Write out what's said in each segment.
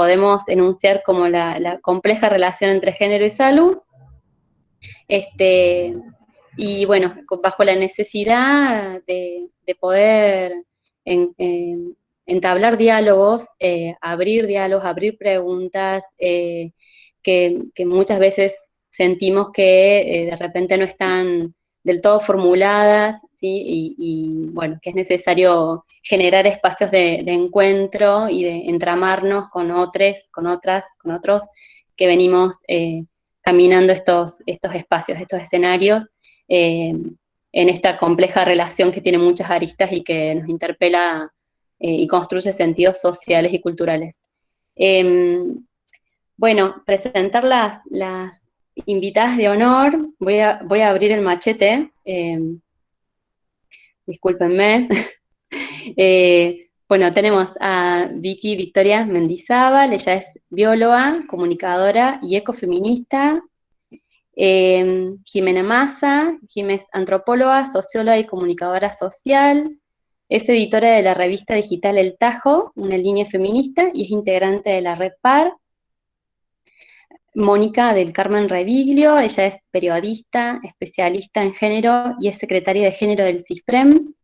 podemos enunciar como la compleja relación entre género y salud. Y bueno, bajo la necesidad de poder entablar diálogos, abrir preguntas, que muchas veces sentimos que de repente no están del todo formuladas, ¿sí? Bueno, que es necesario generar espacios de encuentro y de entramarnos con otros, con otros que venimos caminando estos espacios, estos escenarios, eh, en esta compleja relación que tiene muchas aristas y que nos interpela y construye sentidos sociales y culturales. Eh, bueno, presentar las invitadas de honor. Voy a abrir el machete. Discúlpenme. Bueno, tenemos a Vicky Victoria Mendizábal, ella es bióloga, comunicadora y ecofeminista. Jimena Massa, Jimena es antropóloga, socióloga y comunicadora social. Es editora de la revista digital El Tajo, una línea feminista, y es integrante de la Red PAR. Mónica del Carmen Reviglio, ella es periodista, especialista en género y es secretaria de género del CISPREM.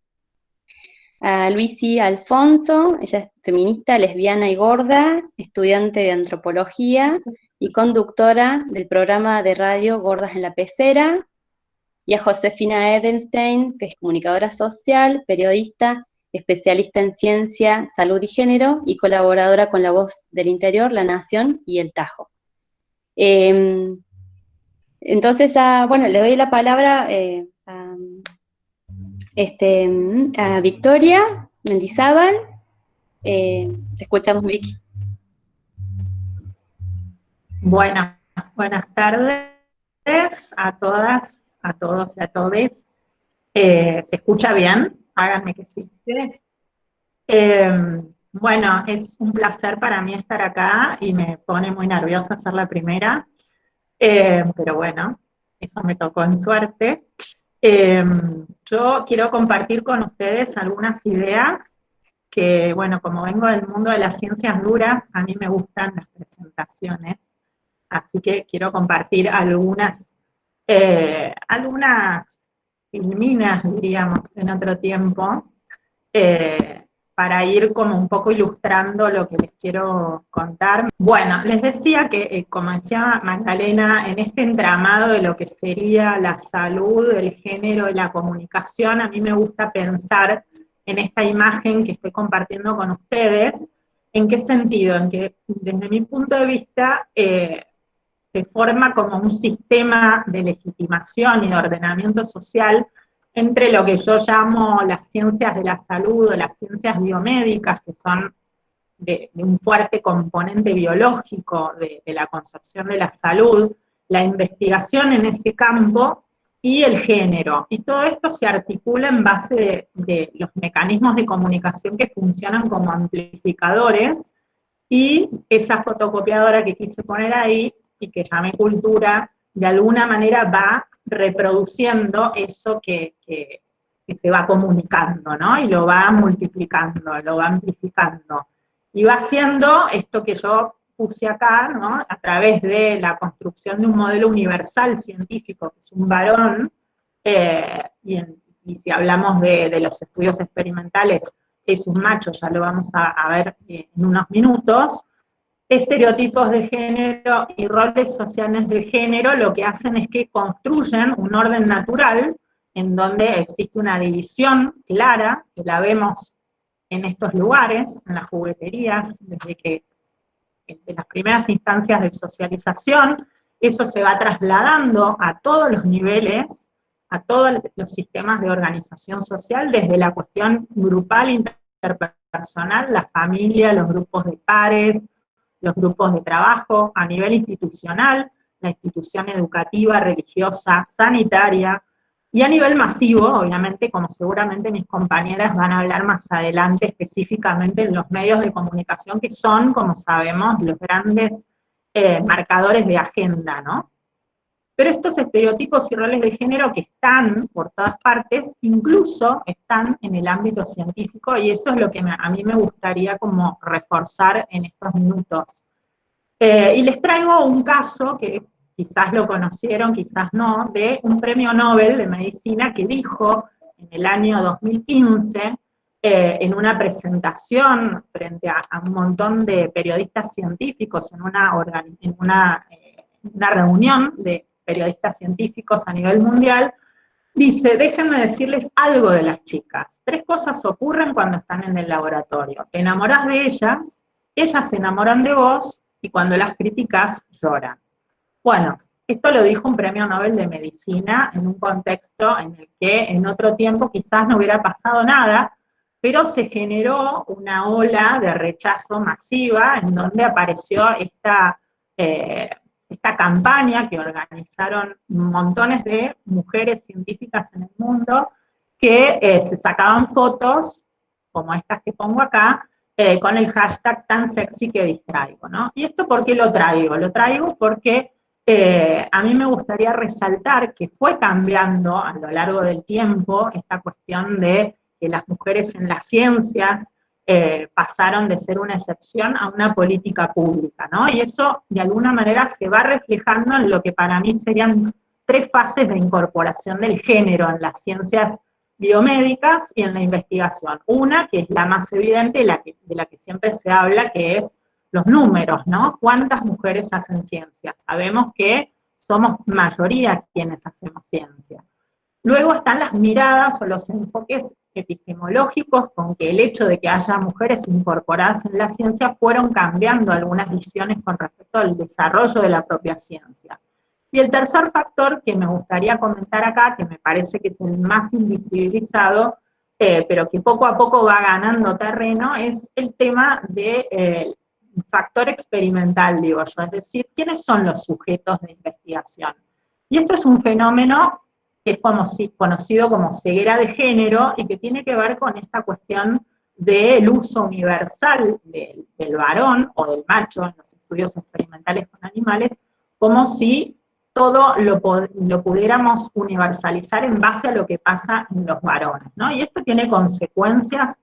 A Luisi Alfonso, ella es feminista, lesbiana y gorda, estudiante de antropología y conductora del programa de radio Gordas en la Pecera. Y a Josefina Edelstein, que es comunicadora social, periodista, especialista en ciencia, salud y género y colaboradora con La Voz del Interior, La Nación y El Tajo. Entonces ya, bueno, le doy la palabra a Victoria Mendizábal. Te escuchamos, Vicky. Buenas tardes a todas, a todos y a todes. ¿Se escucha bien? Háganme que sí. Bueno, es un placer para mí estar acá y me pone muy nerviosa ser la primera, pero bueno, eso me tocó en suerte. Yo quiero compartir con ustedes algunas ideas que, bueno, como vengo del mundo de las ciencias duras, a mí me gustan las presentaciones, así que quiero compartir algunas minas, diríamos, en otro tiempo, para ir como un poco ilustrando lo que les quiero contar. Bueno, les decía que, como decía Magdalena, en este entramado de lo que sería la salud, el género y la comunicación, a mí me gusta pensar en esta imagen que estoy compartiendo con ustedes. ¿En qué sentido? En que, desde mi punto de vista, se forma como un sistema de legitimación y de ordenamiento social entre lo que yo llamo las ciencias de la salud o las ciencias biomédicas, que son de un fuerte componente biológico de la concepción de la salud, la investigación en ese campo y el género. Y todo esto se articula en base de los mecanismos de comunicación que funcionan como amplificadores, y esa fotocopiadora que quise poner ahí y que llamé cultura, de alguna manera va reproduciendo eso que se va comunicando, ¿no? Y lo va multiplicando, lo va amplificando. Y va haciendo esto que yo puse acá, ¿no? A través de la construcción de un modelo universal científico, que es un varón, y si hablamos de los estudios experimentales, es un macho, ya lo vamos a ver en unos minutos. Estereotipos de género y roles sociales de género lo que hacen es que construyen un orden natural en donde existe una división clara, que la vemos en estos lugares, en las jugueterías, desde que en las primeras instancias de socialización, eso se va trasladando a todos los niveles, a todos los sistemas de organización social, desde la cuestión grupal, interpersonal, la familia, los grupos de pares, los grupos de trabajo, a nivel institucional, la institución educativa, religiosa, sanitaria, y a nivel masivo, obviamente, como seguramente mis compañeras van a hablar más adelante, específicamente en los medios de comunicación, que son, como sabemos, los grandes marcadores de agenda, ¿no? Pero estos estereotipos y roles de género que están por todas partes, incluso están en el ámbito científico, y eso es lo que a mí me gustaría como reforzar en estos minutos. Y les traigo un caso que quizás lo conocieron, quizás no, de un premio Nobel de Medicina que dijo en el año 2015, en una presentación frente a un montón de periodistas científicos en una reunión de periodistas científicos a nivel mundial, dice: déjenme decirles algo de las chicas. 3 cosas ocurren cuando están en el laboratorio. Te enamorás de ellas se enamoran de vos, y cuando las criticas, lloran. Bueno, esto lo dijo un premio Nobel de Medicina en un contexto en el que en otro tiempo quizás no hubiera pasado nada, pero se generó una ola de rechazo masiva en donde apareció eh, esta campaña que organizaron montones de mujeres científicas en el mundo que se sacaban fotos, como estas que pongo acá, con el hashtag tan sexy que distraigo, ¿no? ¿Y esto por qué lo traigo? Lo traigo porque a mí me gustaría resaltar que fue cambiando a lo largo del tiempo esta cuestión de que las mujeres en las ciencias pasaron de ser una excepción a una política pública, ¿no? Y eso de alguna manera se va reflejando en lo que para mí serían 3 fases de incorporación del género en las ciencias biomédicas y en la investigación. Una, que es la más evidente, de la que siempre se habla, que es los números, ¿no? ¿Cuántas mujeres hacen ciencia? Sabemos que somos mayoría quienes hacemos ciencia. Luego están las miradas o los enfoques epistemológicos con que el hecho de que haya mujeres incorporadas en la ciencia fueron cambiando algunas visiones con respecto al desarrollo de la propia ciencia. Y el tercer factor que me gustaría comentar acá, que me parece que es el más invisibilizado, pero que poco a poco va ganando terreno, es el tema del factor experimental, digo yo, es decir, ¿quiénes son los sujetos de investigación? Y esto es un fenómeno que es conocido como ceguera de género y que tiene que ver con esta cuestión del uso universal del varón o del macho en los estudios experimentales con animales, como si todo lo pudiéramos universalizar en base a lo que pasa en los varones, ¿no? Y esto tiene consecuencias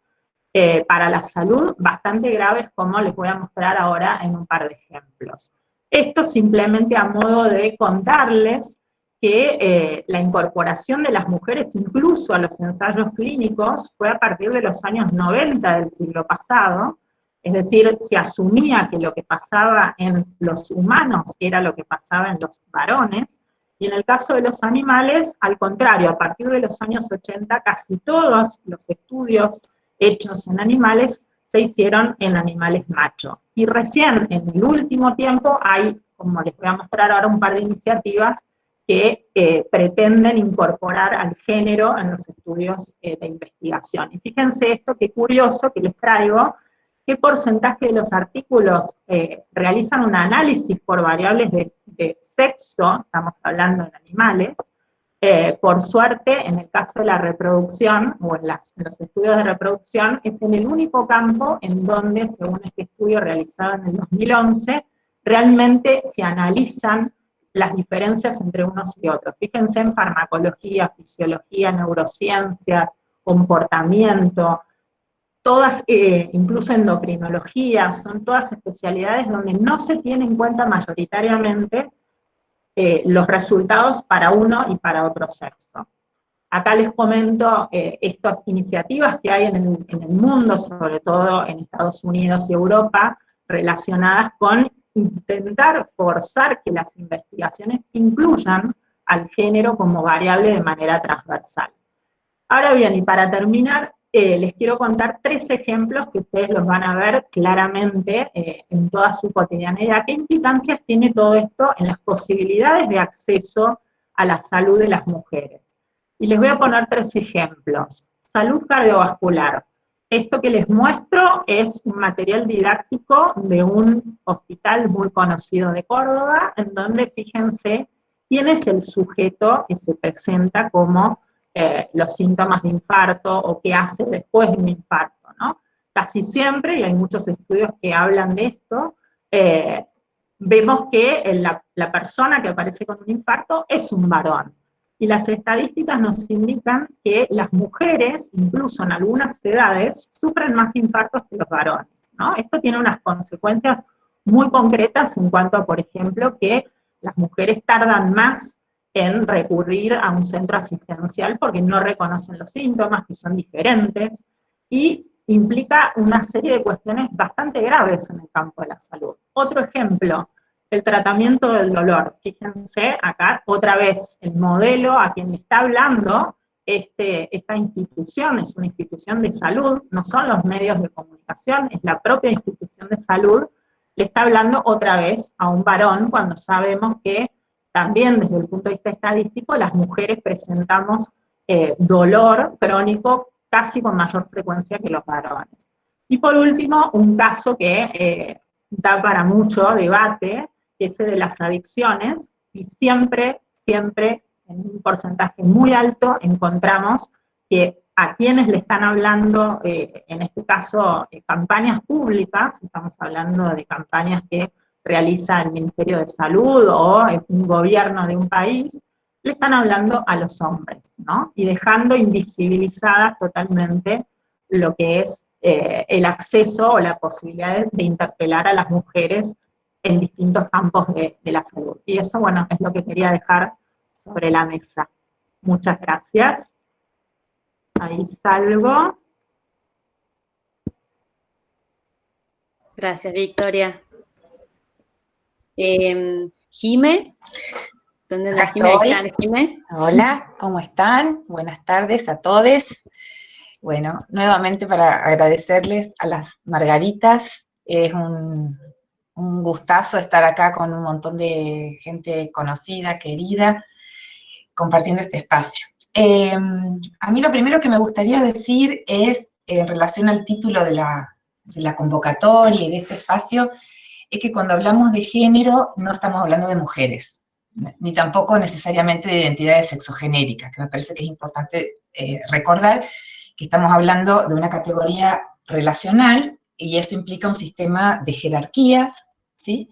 para la salud bastante graves, como les voy a mostrar ahora en un par de ejemplos. Esto simplemente a modo de contarles que la incorporación de las mujeres incluso a los ensayos clínicos fue a partir de los años 90 del siglo pasado, es decir, se asumía que lo que pasaba en los humanos era lo que pasaba en los varones, y en el caso de los animales, al contrario, a partir de los años 80 casi todos los estudios hechos en animales se hicieron en animales macho. Y recién en el último tiempo hay, como les voy a mostrar ahora, un par de iniciativas que pretenden incorporar al género en los estudios de investigación. Y fíjense esto, qué curioso que les traigo, qué porcentaje de los artículos realizan un análisis por variables de sexo, estamos hablando en animales. Por suerte, en el caso de la reproducción, o en los estudios de reproducción, es en el único campo en donde, según este estudio realizado en el 2011, realmente se analizan las diferencias entre unos y otros. Fíjense en farmacología, fisiología, neurociencias, comportamiento, todas, incluso endocrinología, son todas especialidades donde no se tiene en cuenta mayoritariamente los resultados para uno y para otro sexo. Acá les comento estas iniciativas que hay en el mundo, sobre todo en Estados Unidos y Europa, relacionadas con intentar forzar que las investigaciones incluyan al género como variable de manera transversal. Ahora bien, y para terminar, les quiero contar 3 ejemplos que ustedes los van a ver claramente en toda su cotidianidad. ¿Qué implicancias tiene todo esto en las posibilidades de acceso a la salud de las mujeres? Y les voy a poner 3 ejemplos. Salud cardiovascular. Esto que les muestro es un material didáctico de un hospital muy conocido de Córdoba, en donde, fíjense, quién es el sujeto que se presenta como los síntomas de infarto o qué hace después de un infarto, ¿no? Casi siempre, y hay muchos estudios que hablan de esto, vemos que la persona que aparece con un infarto es un varón. Y las estadísticas nos indican que las mujeres, incluso en algunas edades, sufren más infartos que los varones, ¿no? Esto tiene unas consecuencias muy concretas en cuanto a, por ejemplo, que las mujeres tardan más en recurrir a un centro asistencial porque no reconocen los síntomas, que son diferentes, y implica una serie de cuestiones bastante graves en el campo de la salud. Otro ejemplo, el tratamiento del dolor. Fíjense acá otra vez el modelo a quien le está hablando esta institución, es una institución de salud, no son los medios de comunicación, es la propia institución de salud, le está hablando otra vez a un varón cuando sabemos que también desde el punto de vista estadístico las mujeres presentamos dolor crónico casi con mayor frecuencia que los varones. Y por último, un caso que da para mucho debate, que es el de las adicciones, y siempre, siempre, en un porcentaje muy alto, encontramos que a quienes le están hablando, en este caso, campañas públicas, estamos hablando de campañas que realiza el Ministerio de Salud o un gobierno de un país, le están hablando a los hombres, ¿no? Y dejando invisibilizadas totalmente lo que es el acceso o la posibilidad de interpelar a las mujeres en distintos campos de la salud. Y eso, bueno, es lo que quería dejar sobre la mesa. Muchas gracias. Ahí salgo. Gracias, Victoria. Jime, ¿dónde anda Acá Jime? Ahí está estoy. Jime. Hola, ¿cómo están? Buenas tardes a todos. Bueno, nuevamente para agradecerles a las Margaritas. Es un gustazo estar acá con un montón de gente conocida, querida, compartiendo este espacio. A mí lo primero que me gustaría decir es, en relación al título de la convocatoria y de este espacio, es que cuando hablamos de género no estamos hablando de mujeres, ni tampoco necesariamente de identidades sexogenéricas, que me parece que es importante recordar que estamos hablando de una categoría relacional y eso implica un sistema de jerarquías, ¿sí?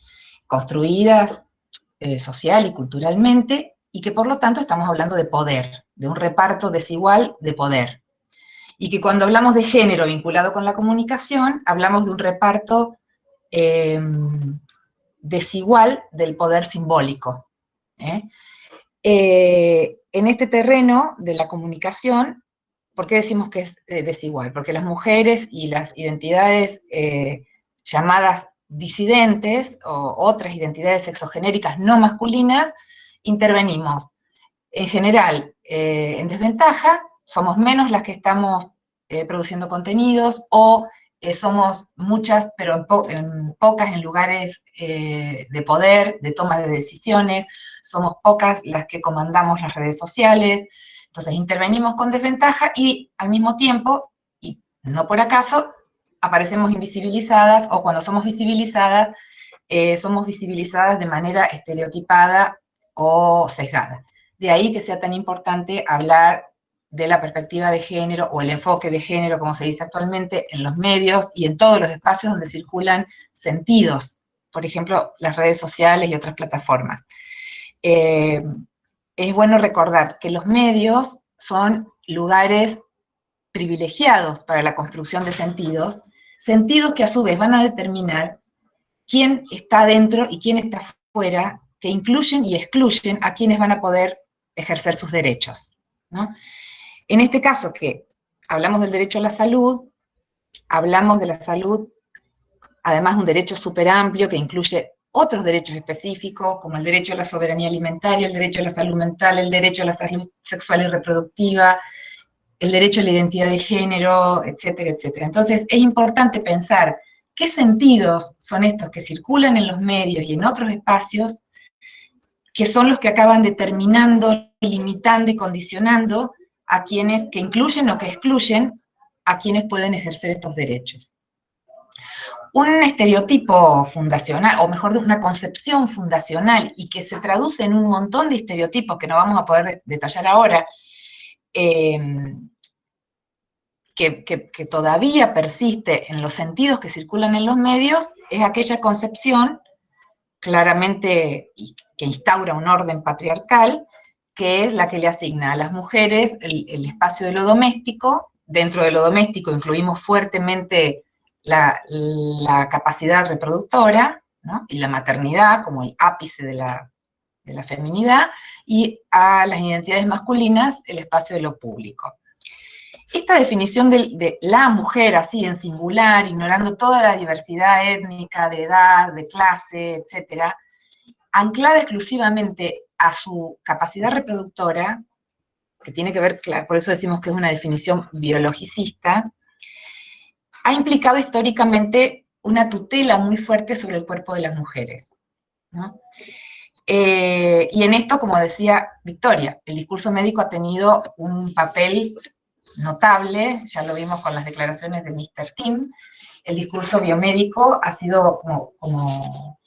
Construidas social y culturalmente, y que por lo tanto estamos hablando de poder, de un reparto desigual de poder. Y que cuando hablamos de género vinculado con la comunicación, hablamos de un reparto desigual del poder simbólico. En este terreno de la comunicación, ¿por qué decimos que es desigual? Porque las mujeres y las identidades llamadas disidentes o otras identidades sexogenéricas no masculinas, intervenimos en general en desventaja, somos menos las que estamos produciendo contenidos o somos muchas, pero en pocas en lugares de poder, de toma de decisiones, somos pocas las que comandamos las redes sociales, entonces intervenimos con desventaja y al mismo tiempo, y no por acaso, aparecemos invisibilizadas o cuando somos visibilizadas de manera estereotipada o sesgada. De ahí que sea tan importante hablar de la perspectiva de género o el enfoque de género, como se dice actualmente, en los medios y en todos los espacios donde circulan sentidos, por ejemplo, las redes sociales y otras plataformas. Es bueno recordar que los medios son lugares privilegiados para la construcción de sentidos, sentidos que a su vez van a determinar quién está dentro y quién está fuera, que incluyen y excluyen a quienes van a poder ejercer sus derechos, ¿no? En este caso que hablamos del derecho a la salud, hablamos de la salud, además de un derecho súper amplio que incluye otros derechos específicos, como el derecho a la soberanía alimentaria, el derecho a la salud mental, el derecho a la salud sexual y reproductiva, el derecho a la identidad de género, etcétera, etcétera. Entonces, es importante pensar qué sentidos son estos que circulan en los medios y en otros espacios, que son los que acaban determinando, limitando y condicionando a quienes que incluyen o que excluyen a quienes pueden ejercer estos derechos. Un estereotipo fundacional, o mejor, una concepción fundacional, y que se traduce en un montón de estereotipos que no vamos a poder detallar ahora, que todavía persiste en los sentidos que circulan en los medios, es aquella concepción claramente que instaura un orden patriarcal, que es la que le asigna a las mujeres el espacio de lo doméstico. Dentro de lo doméstico influimos fuertemente la capacidad reproductora, ¿no? Y la maternidad como el ápice de la feminidad, y a las identidades masculinas el espacio de lo público. Esta definición de la mujer, así en singular, ignorando toda la diversidad étnica, de edad, de clase, etcétera, anclada exclusivamente a su capacidad reproductora, que tiene que ver, claro, por eso decimos que es una definición biologicista, ha implicado históricamente una tutela muy fuerte sobre el cuerpo de las mujeres, ¿no? Y en esto, como decía Victoria, el discurso médico ha tenido un papel notable, ya lo vimos con las declaraciones de Mr. Tim. El discurso biomédico ha sido como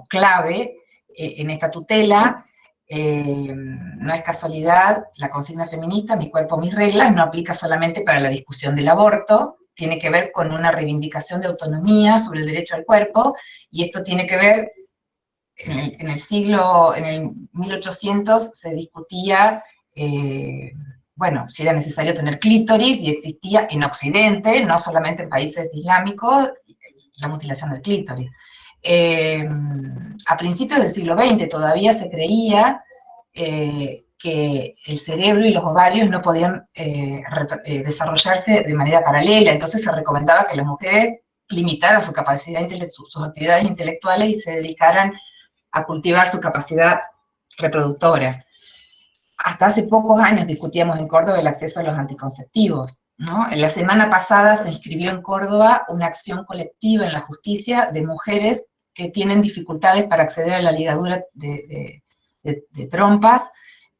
clave en esta tutela. No es casualidad, la consigna feminista, mi cuerpo, mis reglas, no aplica solamente para la discusión del aborto, tiene que ver con una reivindicación de autonomía sobre el derecho al cuerpo, y esto tiene que ver, en el 1800 se discutía, bueno, si era necesario tener clítoris, y existía en Occidente, no solamente en países islámicos, la mutilación del clítoris. A principios del siglo XX todavía se creía que el cerebro y los ovarios no podían desarrollarse de manera paralela, entonces se recomendaba que las mujeres limitaran su capacidad, sus actividades intelectuales y se dedicaran a cultivar su capacidad reproductora. Hasta hace pocos años discutíamos en Córdoba el acceso a los anticonceptivos, ¿no? En la semana pasada se inscribió en Córdoba una acción colectiva en la justicia de mujeres que tienen dificultades para acceder a la ligadura de trompas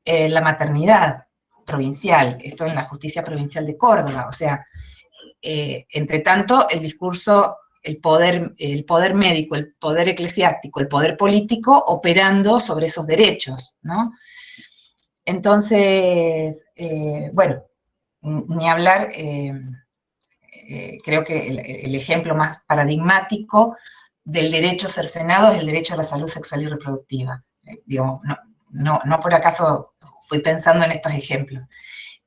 en la maternidad provincial, esto en la justicia provincial de Córdoba. O sea, entre tanto, el discurso, el poder médico, el poder eclesiástico, el poder político operando sobre esos derechos, ¿no? Entonces, bueno, ni hablar, creo que el ejemplo más paradigmático del derecho cercenado es el derecho a la salud sexual y reproductiva. Digo, no por acaso fui pensando en estos ejemplos.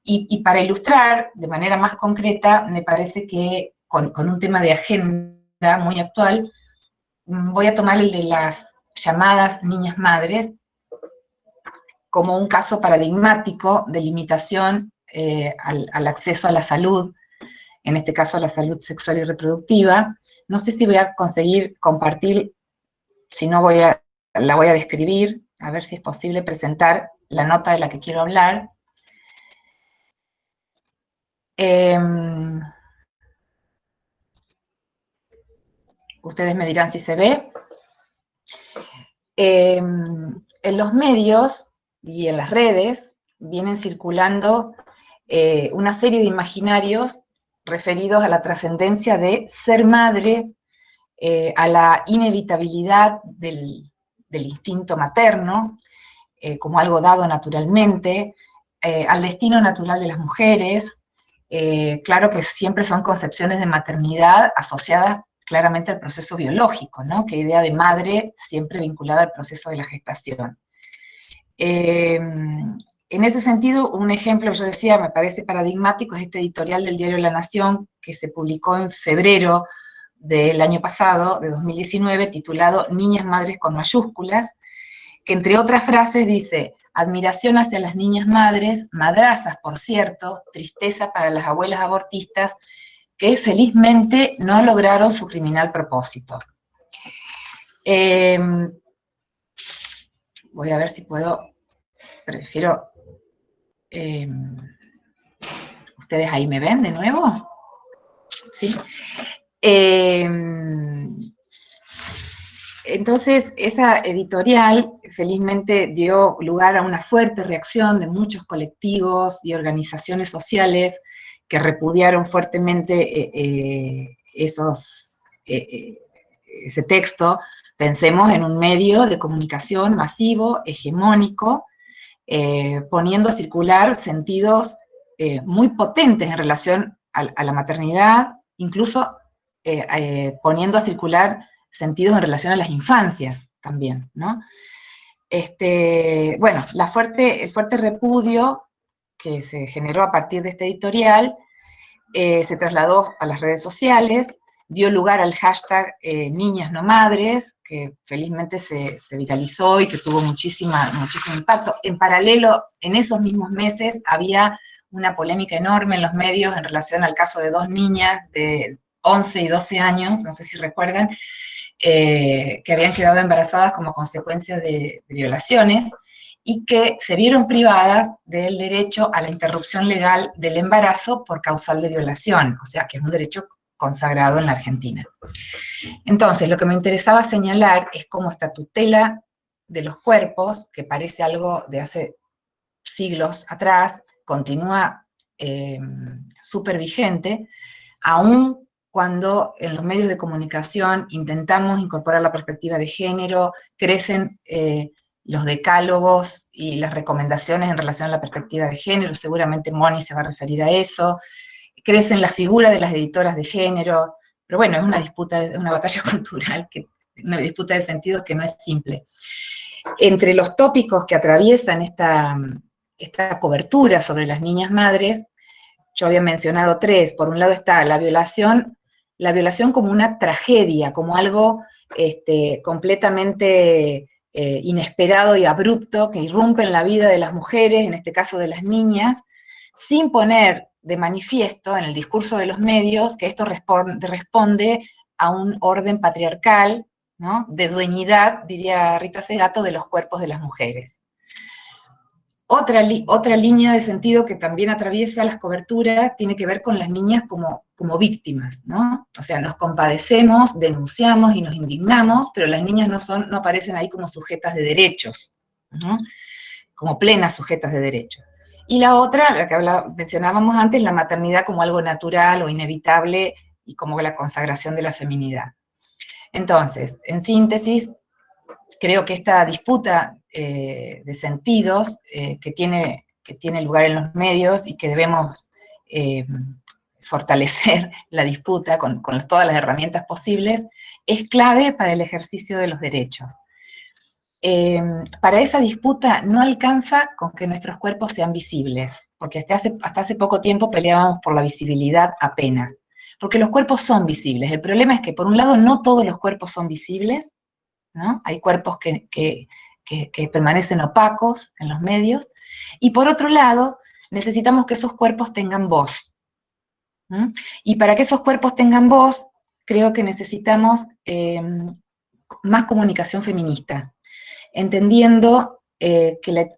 Y para ilustrar de manera más concreta, me parece que con un tema de agenda muy actual, voy a tomar el de las llamadas niñas madres como un caso paradigmático de limitación al acceso a la salud, en este caso a la salud sexual y reproductiva. No sé si voy a conseguir compartir, si no la voy a describir, a ver si es posible presentar la nota de la que quiero hablar. Ustedes me dirán si se ve. En los medios y en las redes vienen circulando una serie de imaginarios referidos a la trascendencia de ser madre, a la inevitabilidad del instinto materno, como algo dado naturalmente, al destino natural de las mujeres. Claro que siempre son concepciones de maternidad asociadas claramente al proceso biológico, ¿no? Que idea de madre siempre vinculada al proceso de la gestación. En ese sentido, un ejemplo que yo decía, me parece paradigmático, es este editorial del diario La Nación, que se publicó en febrero del año pasado, de 2019, titulado Niñas Madres con mayúsculas, que entre otras frases dice: admiración hacia las niñas madres, madrazas, por cierto, tristeza para las abuelas abortistas, que felizmente no lograron su criminal propósito. Voy a ver si puedo, prefiero... ¿Ustedes ahí me ven de nuevo? ¿Sí? Entonces, esa editorial felizmente dio lugar a una fuerte reacción de muchos colectivos y organizaciones sociales que repudiaron fuertemente ese texto. Pensemos en un medio de comunicación masivo, hegemónico, poniendo a circular sentidos muy potentes en relación a la maternidad, incluso poniendo a circular sentidos en relación a las infancias también, ¿no? Bueno, el fuerte repudio que se generó a partir de este editorial se trasladó a las redes sociales, dio lugar al hashtag Niñas no Madres, que felizmente se viralizó y que tuvo muchísimo impacto. En paralelo, en esos mismos meses, había una polémica enorme en los medios en relación al caso de dos niñas de 11 y 12 años, no sé si recuerdan, que habían quedado embarazadas como consecuencia de violaciones, y que se vieron privadas del derecho a la interrupción legal del embarazo por causal de violación, o sea, que es un derecho consagrado en la Argentina. Entonces, lo que me interesaba señalar es cómo esta tutela de los cuerpos, que parece algo de hace siglos atrás, continúa súper vigente, aún cuando en los medios de comunicación intentamos incorporar la perspectiva de género, crecen los decálogos y las recomendaciones en relación a la perspectiva de género, seguramente Moni se va a referir a eso, crecen las figuras de las editoras de género, pero bueno, es una disputa, es una batalla cultural, una disputa de sentidos que no es simple. Entre los tópicos que atraviesan esta cobertura sobre las niñas madres, yo había mencionado tres. Por un lado está la violación como una tragedia, como algo completamente inesperado y abrupto que irrumpe en la vida de las mujeres, en este caso de las niñas, sin poner de manifiesto en el discurso de los medios que esto responde a un orden patriarcal, ¿no?, de dueñidad, diría Rita Segato, de los cuerpos de las mujeres. Otra línea de sentido que también atraviesa las coberturas tiene que ver con las niñas como víctimas, ¿no? O sea, nos compadecemos, denunciamos y nos indignamos, pero las niñas no aparecen ahí como sujetas de derechos, ¿no?, como plenas sujetas de derechos. Y la otra, la que mencionábamos antes, la maternidad como algo natural o inevitable y como la consagración de la feminidad. Entonces, en síntesis, creo que esta disputa de sentidos que tiene lugar en los medios y que debemos fortalecer la disputa con todas las herramientas posibles, es clave para el ejercicio de los derechos. Para esa disputa no alcanza con que nuestros cuerpos sean visibles, porque hasta hace poco tiempo peleábamos por la visibilidad apenas, porque los cuerpos son visibles. El problema es que, por un lado, no todos los cuerpos son visibles, ¿no? Hay cuerpos que permanecen opacos en los medios, y por otro lado, necesitamos que esos cuerpos tengan voz. ¿Mm? Y para que esos cuerpos tengan voz, creo que necesitamos más comunicación feminista, entendiendo que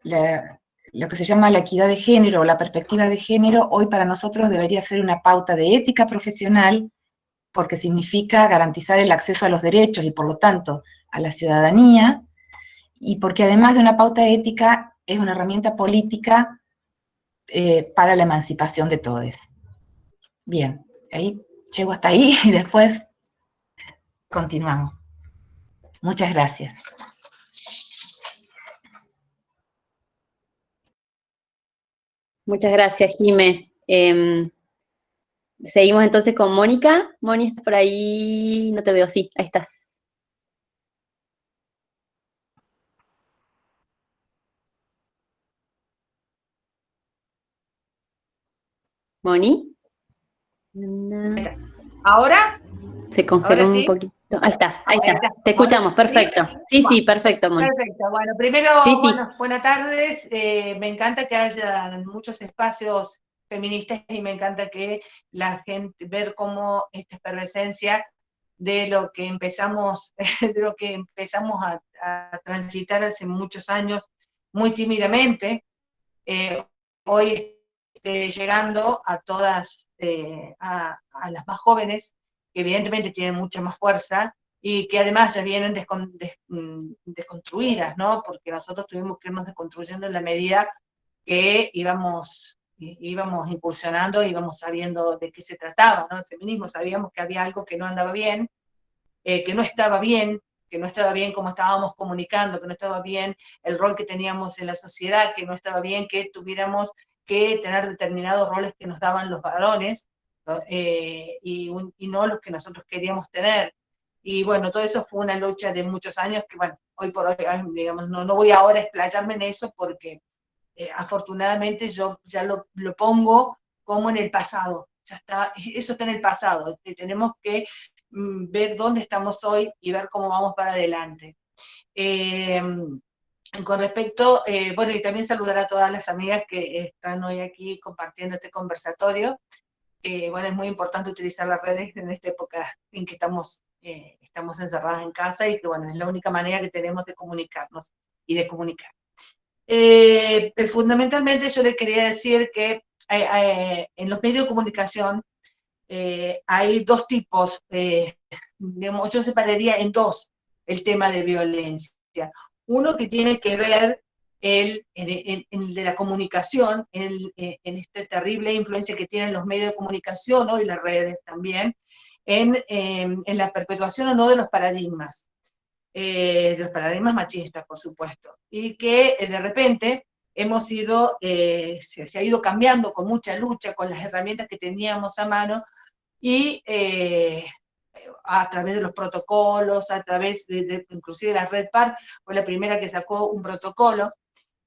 lo que se llama la equidad de género o la perspectiva de género hoy para nosotros debería ser una pauta de ética profesional, porque significa garantizar el acceso a los derechos y por lo tanto a la ciudadanía, y porque además de una pauta ética es una herramienta política para la emancipación de todos. Bien, ahí llego hasta ahí y después continuamos. Muchas gracias. Muchas gracias, Jime. Seguimos entonces con Mónica. Moni, ¿estás por ahí? No te veo, sí, ahí estás. Moni. ¿Ahora? Se congeló ¿Ahora sí? un poquito. Ahí estás, ahí Ahí está. está. Te escuchamos, perfecto. Sí, Bueno, sí, perfecto, Moni. perfecto. Bueno, primero, Sí, sí. bueno, buenas tardes. Me encanta que haya muchos espacios feministas y me encanta que la gente, ver cómo esta efervescencia de lo que empezamos, a transitar hace muchos años muy tímidamente, hoy llegando a todas, a las más jóvenes, que evidentemente tienen mucha más fuerza y que además ya vienen desconstruidas, ¿no? Porque nosotros tuvimos que irnos desconstruyendo en la medida que íbamos impulsionando, íbamos sabiendo de qué se trataba, ¿no? El feminismo, sabíamos que había algo que no andaba bien, que no estaba bien, cómo estábamos comunicando, que no estaba bien el rol que teníamos en la sociedad, que no estaba bien que tuviéramos que tener determinados roles que nos daban los varones, ¿no? Y no los que nosotros queríamos tener. Y bueno, todo eso fue una lucha de muchos años que, bueno, hoy por hoy, digamos, no voy ahora a explayarme en eso porque afortunadamente yo ya lo pongo como en el pasado, ya está, eso está en el pasado, tenemos que ver dónde estamos hoy y ver cómo vamos para adelante. Con respecto, bueno, y también saludar a todas las amigas que están hoy aquí compartiendo este conversatorio. Bueno, es muy importante utilizar las redes en esta época en que estamos encerradas en casa y que, bueno, es la única manera que tenemos de comunicarnos y de comunicar. Fundamentalmente yo les quería decir que en los medios de comunicación hay dos tipos, digamos, yo separaría en dos el tema de violencia. Uno que tiene que ver en el de la comunicación, en esta terrible influencia que tienen los medios de comunicación, ¿no? Y las redes también, en la perpetuación o no de los paradigmas machistas, por supuesto, y que de repente hemos ido, se ha ido cambiando con mucha lucha, con las herramientas que teníamos a mano, y a través de los protocolos, a través inclusive la Red Par, fue la primera que sacó un protocolo,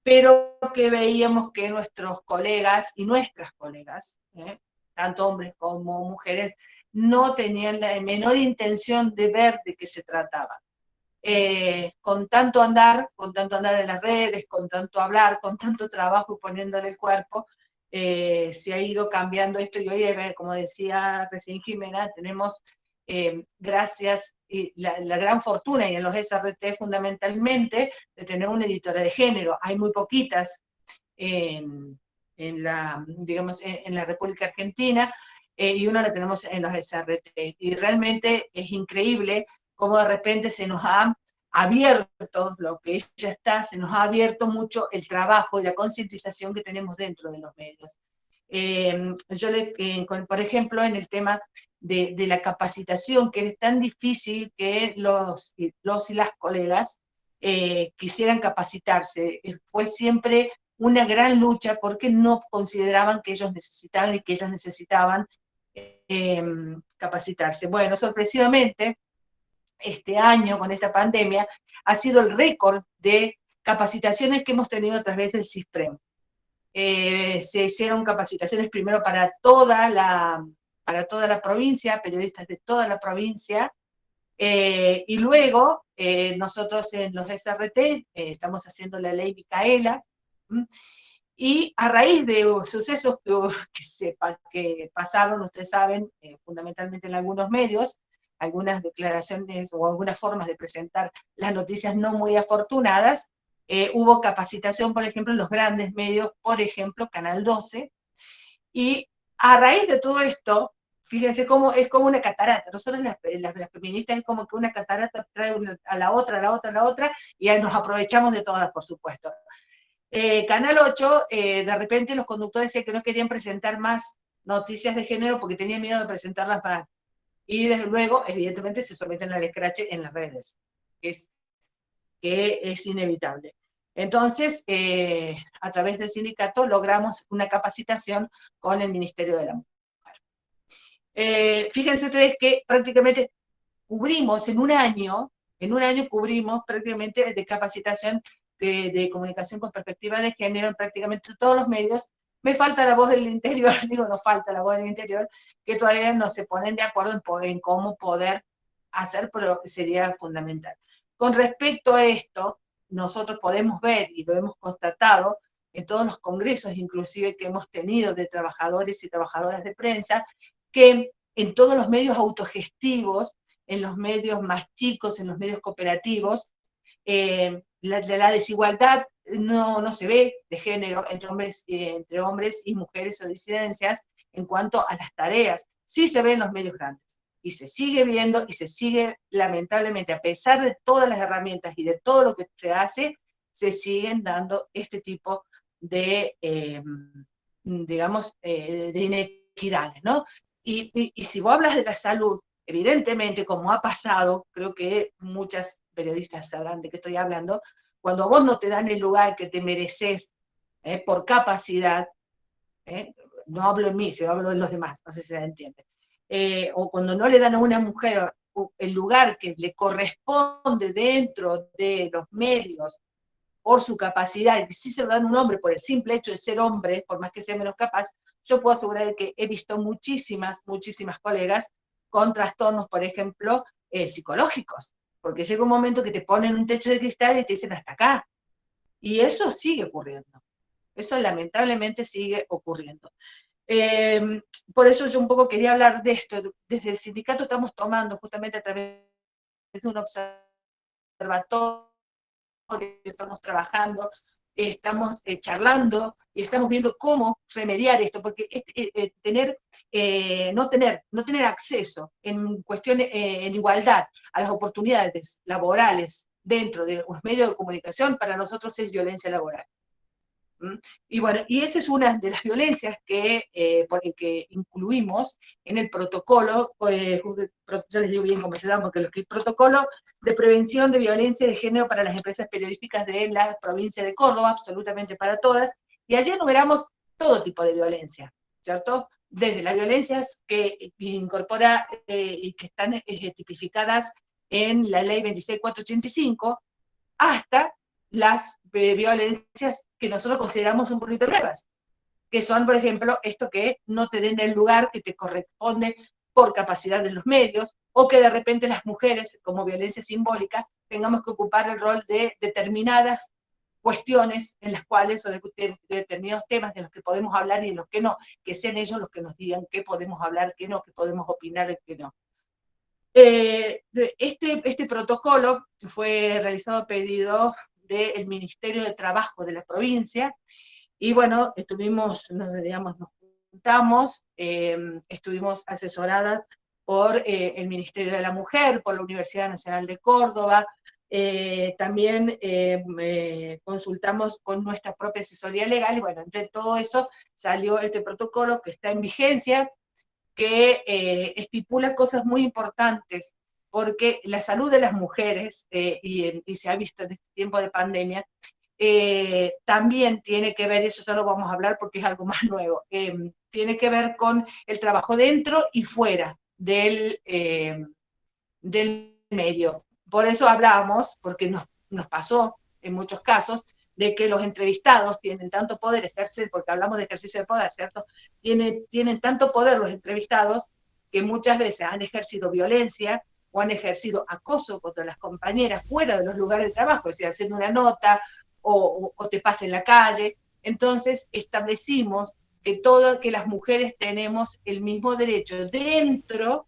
pero que veíamos que nuestros colegas y nuestras colegas, tanto hombres como mujeres, no tenían la menor intención de ver de qué se trataba. Con tanto andar en las redes, con tanto hablar, con tanto trabajo y poniéndole el cuerpo, se ha ido cambiando esto, y hoy, como decía recién Jimena, tenemos, gracias, y la gran fortuna, y en los SRT fundamentalmente, de tener una editora de género. Hay muy poquitas digamos, en la República Argentina, y una la tenemos en los SRT, y realmente es increíble cómo de repente se nos ha abierto lo que ella está, se nos ha abierto mucho el trabajo y la concientización que tenemos dentro de los medios. Por ejemplo, en el tema de la capacitación, que es tan difícil que los y las colegas quisieran capacitarse, fue siempre una gran lucha porque no consideraban que ellos necesitaban y que ellas necesitaban capacitarse. Bueno, sorpresivamente, este año con esta pandemia ha sido el récord de capacitaciones que hemos tenido a través del CISPREM. Se hicieron capacitaciones primero para toda la provincia, periodistas de toda la provincia, y luego nosotros en los SRT estamos haciendo la ley Micaela, y a raíz de sucesos que pasaron, ustedes saben, fundamentalmente en algunos medios, algunas declaraciones o algunas formas de presentar las noticias no muy afortunadas, hubo capacitación, por ejemplo, en los grandes medios, por ejemplo, Canal 12, y a raíz de todo esto, fíjense cómo es como una catarata. Nosotros las feministas es como que una catarata trae a la otra, a la otra, a la otra, y ahí nos aprovechamos de todas, por supuesto. Canal 8, de repente los conductores decían que no querían presentar más noticias de género porque tenían miedo de presentarlas más. Y desde luego, evidentemente, se someten al escrache en las redes, que es inevitable. Entonces, a través del sindicato logramos una capacitación con el Ministerio de la Mujer. Fíjense ustedes que prácticamente cubrimos en un año cubrimos prácticamente de capacitación de comunicación con perspectiva de género en prácticamente todos los medios. Me falta la voz del interior, digo, nos falta la voz del interior, que todavía no se ponen de acuerdo en cómo poder hacer, pero sería fundamental. Con respecto a esto, nosotros podemos ver, y lo hemos constatado, en todos los congresos inclusive que hemos tenido de trabajadores y trabajadoras de prensa, que en todos los medios autogestivos, en los medios más chicos, en los medios cooperativos, la desigualdad no se ve de género entre hombres y mujeres o disidencias en cuanto a las tareas. Sí se ve en los medios grandes, y se sigue viendo, y se sigue, lamentablemente, a pesar de todas las herramientas y de todo lo que se hace, se siguen dando este tipo de, digamos, de inequidades, ¿no? Y si vos hablas de la salud, evidentemente, como ha pasado, creo que muchas periodistas sabrán de qué estoy hablando, cuando a vos no te dan el lugar que te mereces por capacidad, no hablo en mí, sino hablo de los demás, no sé si se entiende, o cuando no le dan a una mujer el lugar que le corresponde dentro de los medios por su capacidad, y si se lo dan a un hombre por el simple hecho de ser hombre, por más que sea menos capaz, yo puedo asegurar que he visto muchísimas colegas con trastornos, por ejemplo, psicológicos, porque llega un momento que te ponen un techo de cristal y te dicen hasta acá, y eso sigue ocurriendo, eso lamentablemente sigue ocurriendo. Por eso yo un poco quería hablar de esto. Desde el sindicato estamos tomando justamente a través de un observatorio, estamos trabajando, estamos charlando y estamos viendo cómo remediar esto, porque no tener acceso en cuestiones, en igualdad a las oportunidades laborales dentro de los medios de comunicación, para nosotros es violencia laboral. Y bueno, y esa es una de las violencias que incluimos en el protocolo, ya les digo bien cómo se llama, porque el protocolo de prevención de violencia de género para las empresas periodísticas de la provincia de Córdoba, absolutamente para todas, y allí enumeramos todo tipo de violencia, ¿cierto? Desde las violencias que incorpora y que están tipificadas en la ley 26485, hasta las violencias que nosotros consideramos un poquito nuevas, que son, por ejemplo, esto que no te den el lugar que te corresponde por capacidad de los medios, o que de repente las mujeres, como violencia simbólica, tengamos que ocupar el rol de determinadas cuestiones en las cuales, o de determinados temas en los que podemos hablar y en los que no, que sean ellos los que nos digan qué podemos hablar, qué no, qué podemos opinar y qué no. Este protocolo fue realizado a pedido del Ministerio de Trabajo de la provincia, y bueno, nos juntamos, estuvimos asesoradas por el Ministerio de la Mujer, por la Universidad Nacional de Córdoba, también consultamos con nuestra propia asesoría legal, y bueno, entre todo eso salió este protocolo que está en vigencia, que estipula cosas muy importantes, porque la salud de las mujeres, y se ha visto en este tiempo de pandemia, también tiene que ver, eso ya lo vamos a hablar porque es algo más nuevo, tiene que ver con el trabajo dentro y fuera del medio. Por eso hablábamos, porque nos pasó en muchos casos, de que los entrevistados tienen tanto poder ejercer, porque hablamos de ejercicio de poder, ¿cierto? Tienen tanto poder los entrevistados que muchas veces han ejercido violencia o han ejercido acoso contra las compañeras fuera de los lugares de trabajo, es decir, haciendo una nota o te pasa en la calle. Entonces establecimos que las mujeres tenemos el mismo derecho dentro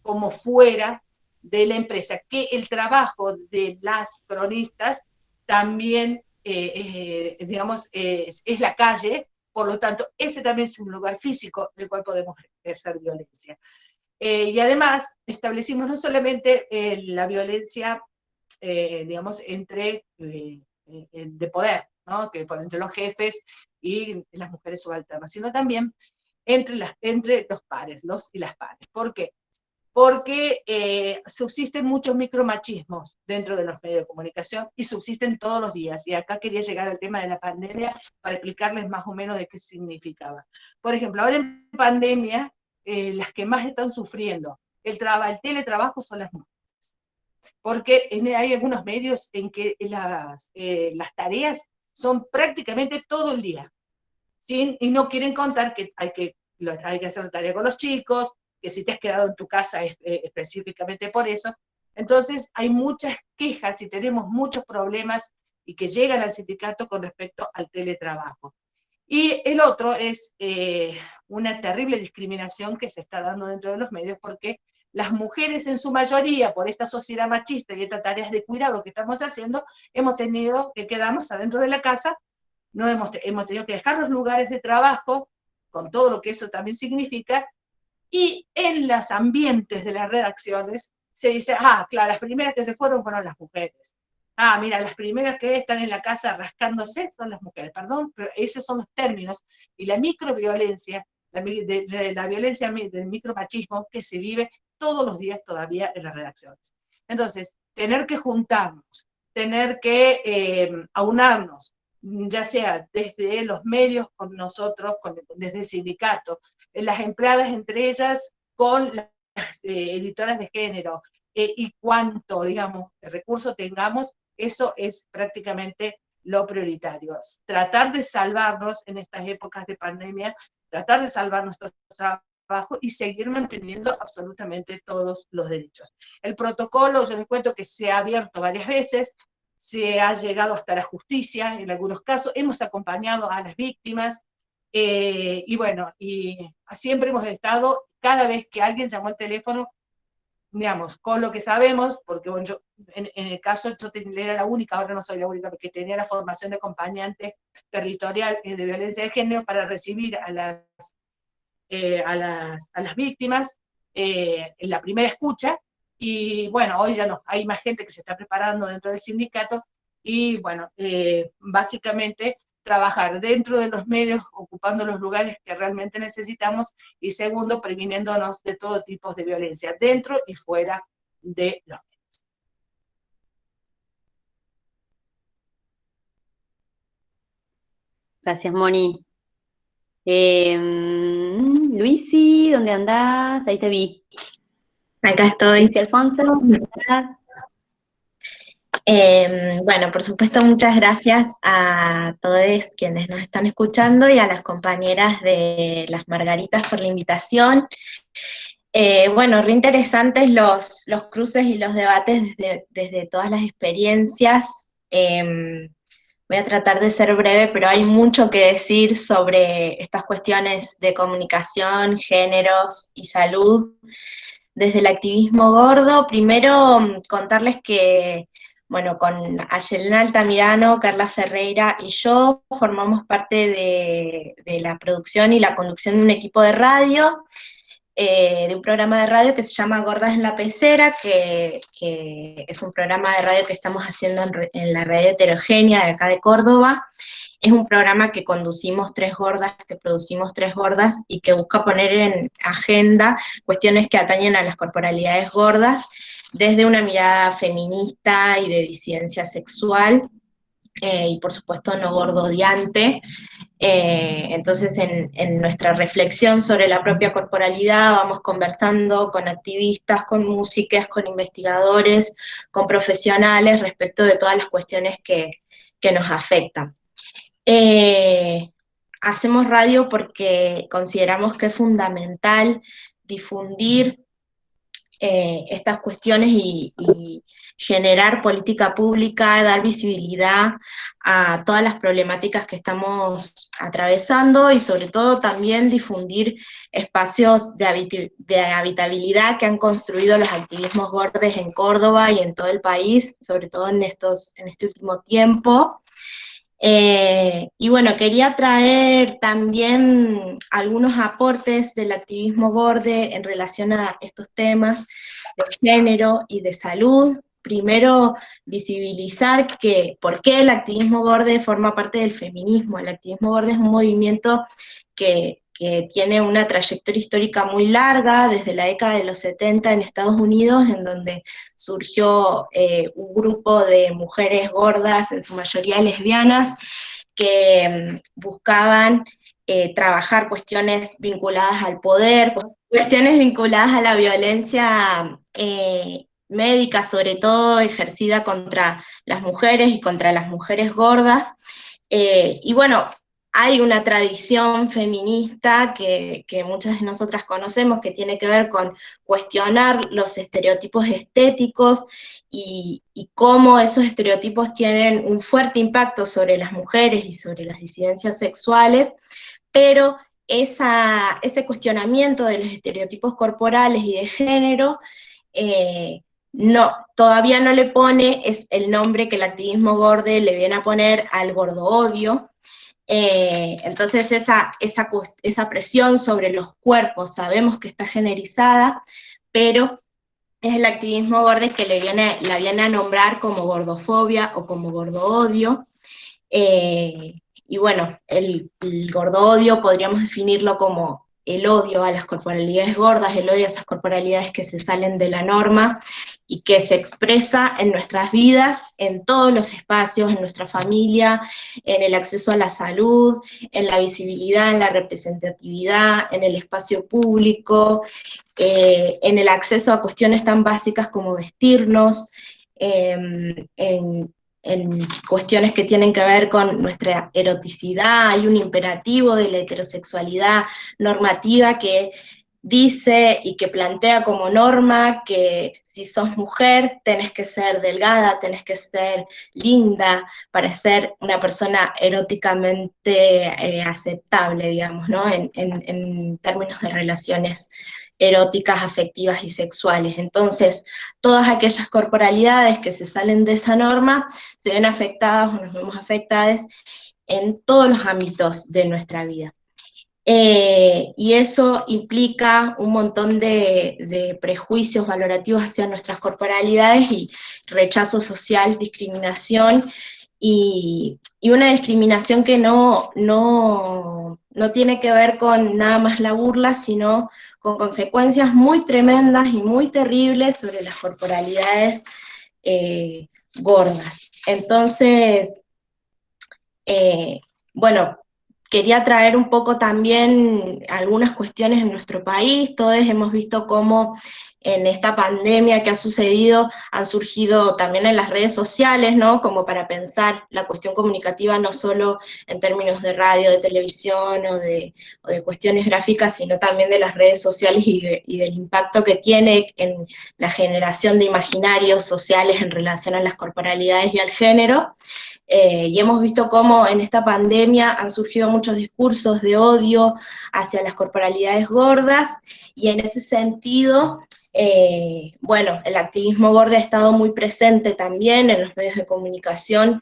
como fuera de la empresa, que el trabajo de las cronistas también, digamos, es la calle, por lo tanto, ese también es un lugar físico en el cual podemos ejercer violencia. Y además, establecimos no solamente la violencia, digamos, de poder, ¿no? Entre los jefes y las mujeres subalternas, sino también entre los pares, los y las pares. ¿Por qué? Porque subsisten muchos micromachismos dentro de los medios de comunicación y subsisten todos los días. Y acá quería llegar al tema de la pandemia para explicarles más o menos de qué significaba. Por ejemplo, ahora en pandemia, las que más están sufriendo el teletrabajo son las mujeres. Porque hay algunos medios en que las tareas son prácticamente todo el día. Y no quieren contar que hay que hacer tarea con los chicos, que si te has quedado en tu casa es específicamente por eso. Entonces hay muchas quejas y tenemos muchos problemas y que llegan al sindicato con respecto al teletrabajo. Y el otro es una terrible discriminación que se está dando dentro de los medios, porque las mujeres en su mayoría, por esta sociedad machista y estas tareas de cuidado que estamos haciendo, hemos tenido que quedarnos adentro de la casa, no hemos tenido que dejar los lugares de trabajo, con todo lo que eso también significa, y en los ambientes de las redacciones se dice, claro, las primeras que se fueron las mujeres. Mira, las primeras que están en la casa rascándose son las mujeres, perdón, pero esos son los términos. Y la microviolencia, la violencia del micromachismo que se vive todos los días todavía en las redacciones. Entonces, tener que juntarnos, tener que aunarnos, ya sea desde los medios con nosotros, desde el sindicato, las empleadas entre ellas con las editoras de género, y cuánto, digamos, recurso tengamos, eso es prácticamente lo prioritario. Tratar de salvarnos en estas épocas de pandemia, tratar de salvar nuestros trabajos, trabajo y seguir manteniendo absolutamente todos los derechos. El protocolo, yo les cuento que se ha abierto varias veces, se ha llegado hasta la justicia en algunos casos, hemos acompañado a las víctimas, y bueno, y siempre hemos estado, cada vez que alguien llamó al teléfono, digamos, con lo que sabemos, porque bueno, yo, en el caso, yo era la única, ahora no soy la única, porque tenía la formación de acompañante territorial de violencia de género para recibir a las víctimas en la primera escucha, y bueno, hoy ya no, hay más gente que se está preparando dentro del sindicato, y bueno, básicamente trabajar dentro de los medios, ocupando los lugares que realmente necesitamos, y segundo, previniéndonos de todo tipo de violencia, dentro y fuera de los medios. Gracias, Moni. Luisi, ¿dónde andás? Ahí te vi. Acá estoy. Luisi Alfonso, ¿dónde estás? Bueno, por supuesto, muchas gracias a todos quienes nos están escuchando y a las compañeras de las Margaritas por la invitación. Bueno, re interesantes los cruces y los debates desde todas las experiencias. Voy a tratar de ser breve, pero hay mucho que decir sobre estas cuestiones de comunicación, géneros y salud. Desde el activismo gordo, primero contarles que, bueno, con Ayelena Altamirano, Carla Ferreira y yo formamos parte de la producción y la conducción de un equipo de radio, de un programa de radio que se llama Gordas en la Pecera, que es un programa de radio que estamos haciendo en la red heterogénea de acá de Córdoba. Es un programa que conducimos tres gordas, que producimos tres gordas, y que busca poner en agenda cuestiones que atañen a las corporalidades gordas desde una mirada feminista y de disidencia sexual, y por supuesto no gordodiante. Entonces en nuestra reflexión sobre la propia corporalidad vamos conversando con activistas, con músicas, con investigadores, con profesionales respecto de todas las cuestiones que nos afectan. Hacemos radio porque consideramos que es fundamental difundir estas cuestiones y generar política pública, dar visibilidad a todas las problemáticas que estamos atravesando, y sobre todo también difundir espacios de habitabilidad que han construido los activismos gordes en Córdoba y en todo el país, sobre todo en este último tiempo. Y bueno, quería traer también algunos aportes del activismo gorde en relación a estos temas de género y de salud. Primero, visibilizar por qué el activismo gorde forma parte del feminismo. El activismo gorde es un movimiento que tiene una trayectoria histórica muy larga, desde la década de los 70 en Estados Unidos, en donde surgió un grupo de mujeres gordas, en su mayoría lesbianas, que buscaban trabajar cuestiones vinculadas al poder, cuestiones vinculadas a la violencia médica, sobre todo ejercida contra las mujeres y contra las mujeres gordas. Y bueno, hay una tradición feminista que muchas de nosotras conocemos, que tiene que ver con cuestionar los estereotipos estéticos y cómo esos estereotipos tienen un fuerte impacto sobre las mujeres y sobre las disidencias sexuales, pero ese cuestionamiento de los estereotipos corporales y de género todavía no le pone el nombre que el activismo gorde le viene a poner al gordo-odio. Entonces esa presión sobre los cuerpos sabemos que está generalizada, pero es el activismo gorde que la viene a nombrar como gordofobia o como gordo-odio. Y bueno, el gordo-odio podríamos definirlo como el odio a las corporalidades gordas, el odio a esas corporalidades que se salen de la norma y que se expresa en nuestras vidas, en todos los espacios, en nuestra familia, en el acceso a la salud, en la visibilidad, en la representatividad, en el espacio público, en el acceso a cuestiones tan básicas como vestirnos, en cuestiones que tienen que ver con nuestra eroticidad. Hay un imperativo de la heterosexualidad normativa que dice y que plantea como norma que si sos mujer tenés que ser delgada, tenés que ser linda para ser una persona eróticamente aceptable, digamos, ¿no? En términos de relaciones eróticas, afectivas y sexuales. Entonces, todas aquellas corporalidades que se salen de esa norma se ven afectadas o nos vemos afectadas en todos los ámbitos de nuestra vida. Y eso implica un montón de prejuicios valorativos hacia nuestras corporalidades y rechazo social, discriminación, y una discriminación que no tiene que ver con nada más la burla, sino con consecuencias muy tremendas y muy terribles sobre las corporalidades gordas. Entonces, bueno, quería traer un poco también algunas cuestiones en nuestro país. Todos hemos visto cómo en esta pandemia que ha sucedido han surgido también en las redes sociales, ¿no? Como para pensar la cuestión comunicativa no solo en términos de radio, de televisión o de cuestiones gráficas, sino también de las redes sociales y del impacto que tiene en la generación de imaginarios sociales en relación a las corporalidades y al género. Y hemos visto cómo en esta pandemia han surgido muchos discursos de odio hacia las corporalidades gordas, y en ese sentido, bueno, el activismo gordo ha estado muy presente también en los medios de comunicación,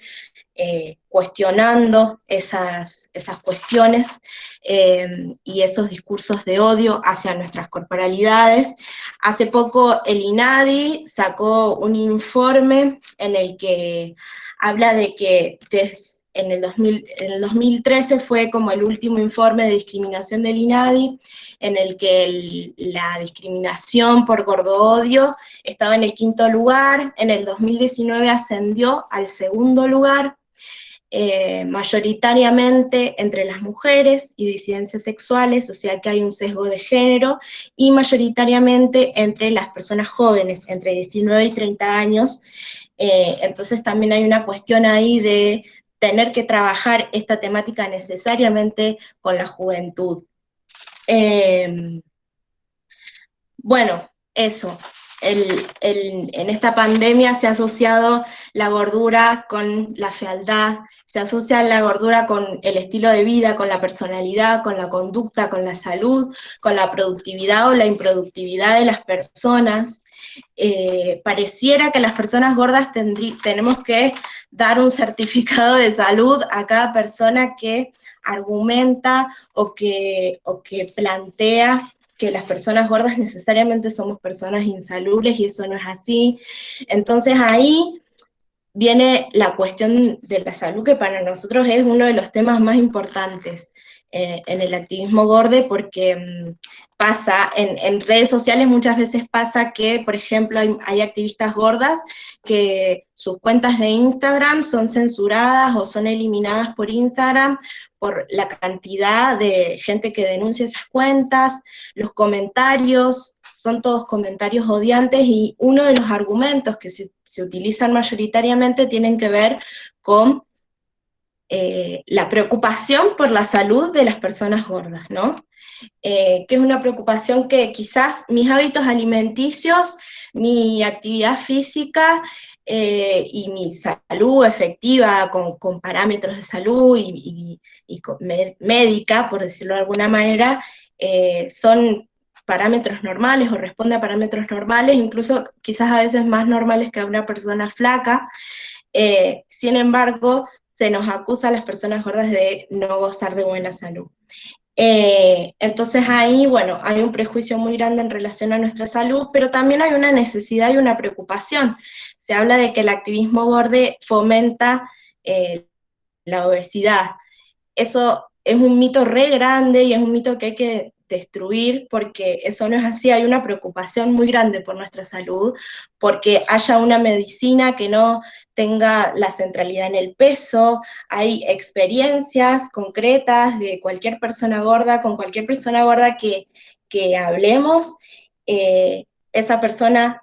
cuestionando esas cuestiones y esos discursos de odio hacia nuestras corporalidades. Hace poco el INADI sacó un informe en el que habla de que en el 2013 fue como el último informe de discriminación del INADI, en el que la discriminación por gordo-odio estaba en el 5º lugar, en el 2019 ascendió al 2º lugar, mayoritariamente entre las mujeres y disidencias sexuales, o sea que hay un sesgo de género, y mayoritariamente entre las personas jóvenes, entre 19 y 30 años, entonces también hay una cuestión ahí de tener que trabajar esta temática necesariamente con la juventud. Bueno, eso. En esta pandemia se ha asociado la gordura con la fealdad, se asocia la gordura con el estilo de vida, con la personalidad, con la conducta, con la salud, con la productividad o la improductividad de las personas. Pareciera que las personas gordas tenemos que dar un certificado de salud a cada persona que argumenta o que plantea que las personas gordas necesariamente somos personas insalubres, y eso no es así. Entonces ahí viene la cuestión de la salud, que para nosotros es uno de los temas más importantes en el activismo gordo, porque pasa, en redes sociales muchas veces pasa que, por ejemplo, hay activistas gordas que sus cuentas de Instagram son censuradas o son eliminadas por Instagram por la cantidad de gente que denuncia esas cuentas. Los comentarios son todos comentarios odiantes, y uno de los argumentos que se utilizan mayoritariamente tienen que ver con la preocupación por la salud de las personas gordas, ¿no? Que es una preocupación que quizás mis hábitos alimenticios, mi actividad física y mi salud efectiva con parámetros de salud y médica, por decirlo de alguna manera, son parámetros normales o responde a parámetros normales, incluso quizás a veces más normales que a una persona flaca. Sin embargo, se nos acusa a las personas gordas de no gozar de buena salud. Entonces ahí, bueno, hay un prejuicio muy grande en relación a nuestra salud, pero también hay una necesidad y una preocupación. Se habla de que el activismo gordo fomenta la obesidad. Eso es un mito re grande y es un mito que hay que destruir, porque eso no es así. Hay una preocupación muy grande por nuestra salud, porque haya una medicina que no tenga la centralidad en el peso. Hay experiencias concretas de cualquier persona gorda, con cualquier persona gorda que hablemos, esa persona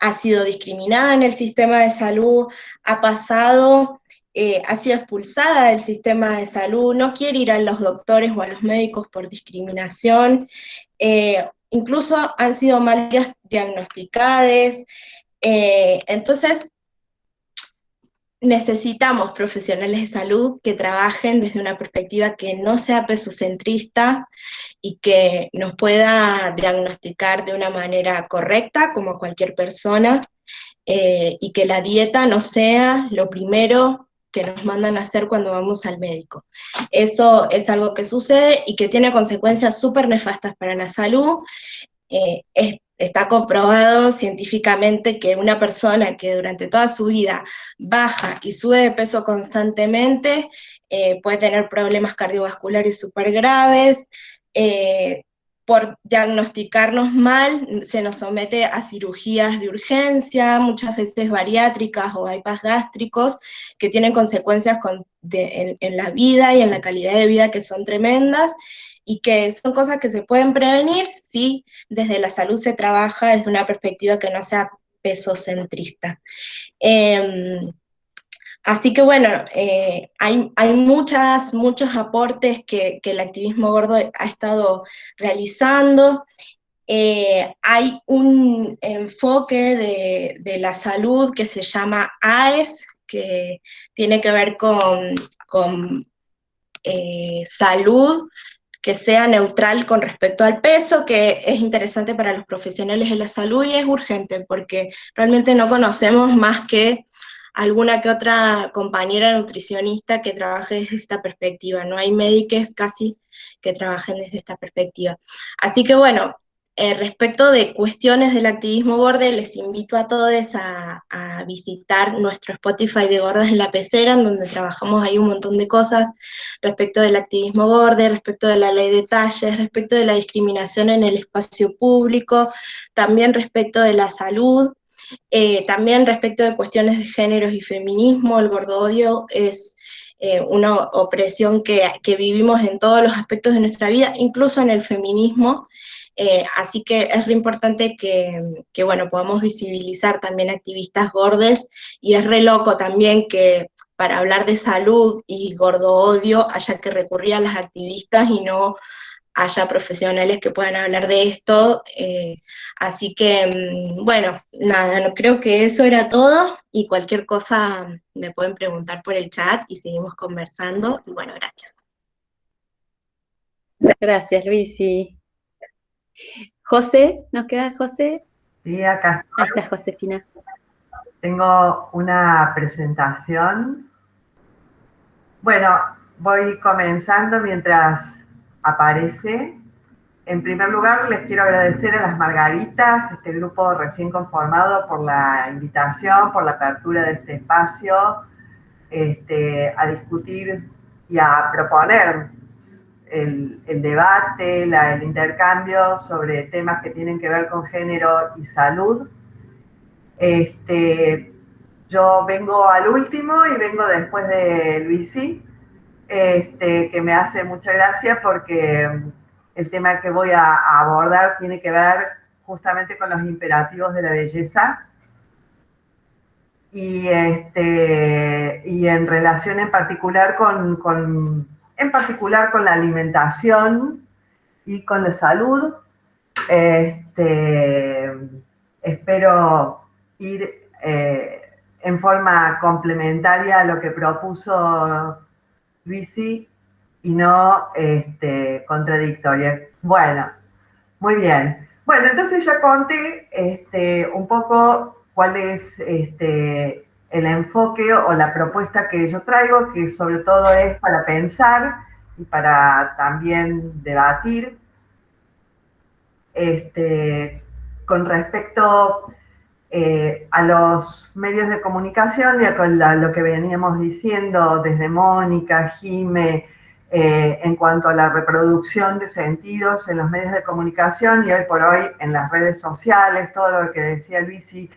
ha sido discriminada en el sistema de salud, ha pasado, ha sido expulsada del sistema de salud, no quiere ir a los doctores o a los médicos por discriminación, incluso han sido mal diagnosticadas. Entonces, necesitamos profesionales de salud que trabajen desde una perspectiva que no sea pesocentrista y que nos pueda diagnosticar de una manera correcta, como cualquier persona, y que la dieta no sea lo primero que nos mandan a hacer cuando vamos al médico. Eso es algo que sucede y que tiene consecuencias súper nefastas para la salud. Está comprobado científicamente que una persona que durante toda su vida baja y sube de peso constantemente puede tener problemas cardiovasculares súper graves. Por diagnosticarnos mal, se nos somete a cirugías de urgencia, muchas veces bariátricas o bypass gástricos, que tienen consecuencias en la vida y en la calidad de vida que son tremendas, y que son cosas que se pueden prevenir si desde la salud se trabaja desde una perspectiva que no sea pesocentrista. Así que bueno, hay muchos aportes que el activismo gordo ha estado realizando. Hay un enfoque de la salud que se llama AES, que tiene que ver con salud que sea neutral con respecto al peso, que es interesante para los profesionales de la salud y es urgente porque realmente no conocemos más que alguna que otra compañera nutricionista que trabaje desde esta perspectiva. No hay médicos casi que trabajen desde esta perspectiva. Así que bueno, respecto de cuestiones del activismo gordo, les invito a todos a visitar nuestro Spotify de Gordas en la Pecera, en donde trabajamos ahí un montón de cosas respecto del activismo gordo, respecto de la ley de talles, respecto de la discriminación en el espacio público, también respecto de la salud, también respecto de cuestiones de géneros y feminismo. El gordodio es una opresión que vivimos en todos los aspectos de nuestra vida, incluso en el feminismo. Así que es re importante que, bueno, podamos visibilizar también activistas gordes, y es re loco también que para hablar de salud y gordo odio haya que recurrir a las activistas y no haya profesionales que puedan hablar de esto. Así que, bueno, nada, no, creo que eso era todo, y cualquier cosa me pueden preguntar por el chat y seguimos conversando. Y bueno, gracias. Gracias, Luisi. José, ¿nos queda José? Sí, acá Ahí está Josefina. tengo una presentación. Bueno, voy comenzando mientras aparece. En primer lugar, les quiero agradecer a las Margaritas, este grupo recién conformado, por la invitación, por la apertura de este espacio, a discutir y a proponer el debate, el intercambio sobre temas que tienen que ver con género y salud. Yo vengo al último y vengo después de Luisi, que me hace mucha gracia porque el tema que voy a abordar tiene que ver justamente con los imperativos de la belleza y en relación en particular con la alimentación y con la salud. Espero ir en forma complementaria a lo que propuso Luisi y no contradictoria. Bueno, muy bien. Bueno, entonces ya conté un poco cuál es el enfoque o la propuesta que yo traigo, que sobre todo es para pensar y para también debatir con respecto a los medios de comunicación y a lo que veníamos diciendo desde Mónica, Jime, en cuanto a la reproducción de sentidos en los medios de comunicación y hoy por hoy en las redes sociales, todo lo que decía Luisi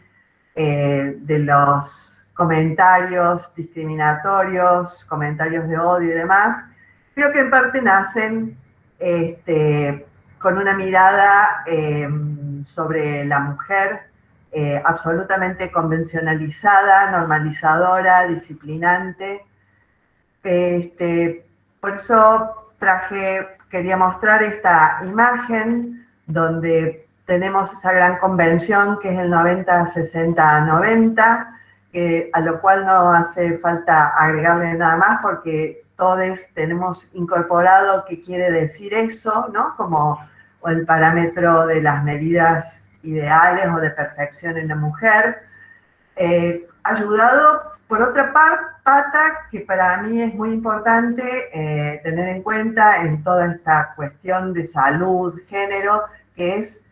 de los comentarios discriminatorios, comentarios de odio y demás, creo que en parte nacen con una mirada sobre la mujer absolutamente convencionalizada, normalizadora, disciplinante. Por eso quería mostrar esta imagen donde tenemos esa gran convención que es el 90-60-90, a lo cual no hace falta agregarle nada más porque todos tenemos incorporado qué quiere decir eso, ¿no? Como el parámetro de las medidas ideales o de perfección en la mujer. Ayudado por otra pata que para mí es muy importante tener en cuenta en toda esta cuestión de salud, género, que es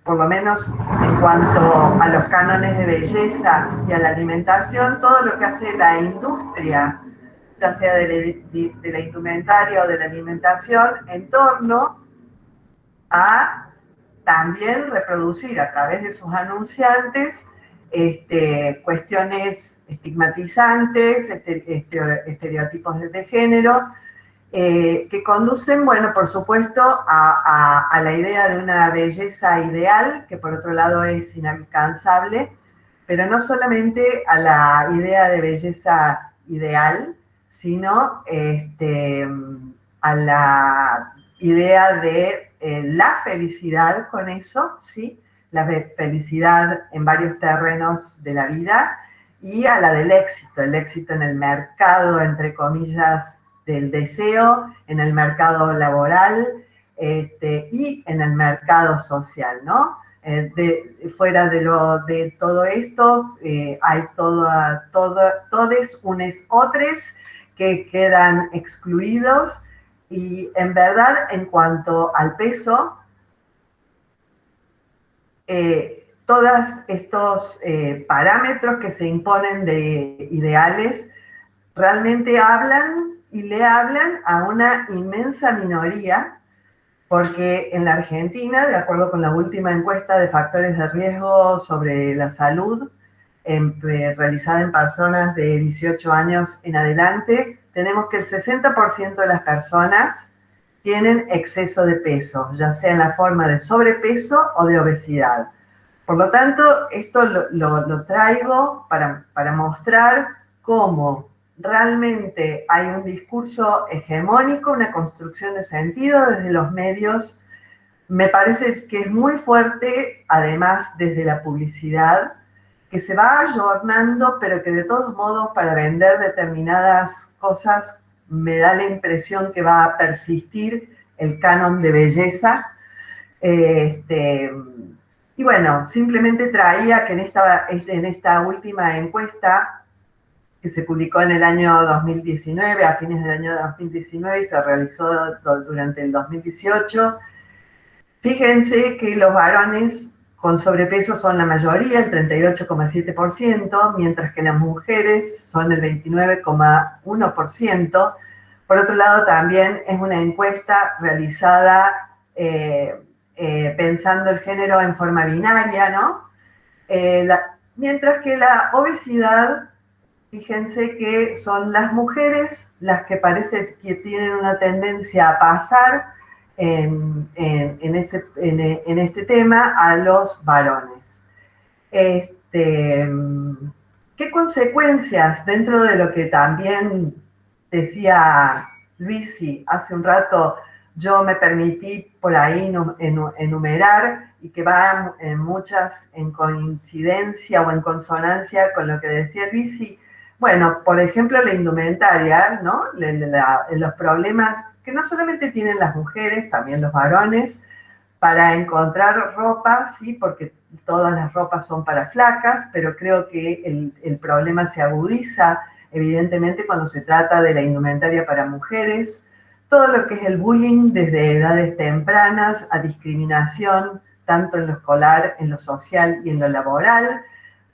por lo menos en cuanto a los cánones de belleza y a la alimentación, todo lo que hace la industria, ya sea de la indumentaria o de la alimentación, en torno a también reproducir a través de sus anunciantes cuestiones estigmatizantes, estereotipos de género, que conducen, bueno, por supuesto, a la idea de una belleza ideal, que por otro lado es inalcanzable, pero no solamente a la idea de belleza ideal, sino a la idea de la felicidad con eso, ¿sí? La felicidad en varios terrenos de la vida y a la del éxito, el éxito en el mercado, entre comillas, del deseo, en el mercado laboral y en el mercado social, ¿no? Fuera de todo esto hay todes unes otres que quedan excluidos y en verdad en cuanto al peso, todos estos parámetros que se imponen de ideales realmente hablan y le hablan a una inmensa minoría, porque en la Argentina, de acuerdo con la última encuesta de factores de riesgo sobre la salud, realizada en personas de 18 años en adelante, tenemos que el 60% de las personas tienen exceso de peso, ya sea en la forma de sobrepeso o de obesidad. Por lo tanto, esto lo traigo para mostrar cómo realmente hay un discurso hegemónico, una construcción de sentido desde los medios. Me parece que es muy fuerte, además desde la publicidad, que se va ayornando, pero que de todos modos para vender determinadas cosas me da la impresión que va a persistir el canon de belleza. Y bueno, simplemente traía que en esta última encuesta que se publicó en el año 2019, a fines del año 2019 y se realizó durante el 2018, fíjense que los varones con sobrepeso son la mayoría, el 38,7%, mientras que las mujeres son el 29,1%. Por otro lado, también es una encuesta realizada pensando el género en forma binaria, ¿no? Mientras que la obesidad, fíjense que son las mujeres las que parece que tienen una tendencia a pasar en este tema a los varones. ¿Qué consecuencias dentro de lo que también decía Luisi hace un rato? Yo me permití por ahí enumerar y que va muchas en coincidencia o en consonancia con lo que decía Luisi. Bueno, por ejemplo, la indumentaria, ¿no? Los problemas que no solamente tienen las mujeres, también los varones, para encontrar ropa, sí, porque todas las ropas son para flacas, pero creo que el problema se agudiza, evidentemente, cuando se trata de la indumentaria para mujeres. Todo lo que es el bullying desde edades tempranas a discriminación, tanto en lo escolar, en lo social y en lo laboral.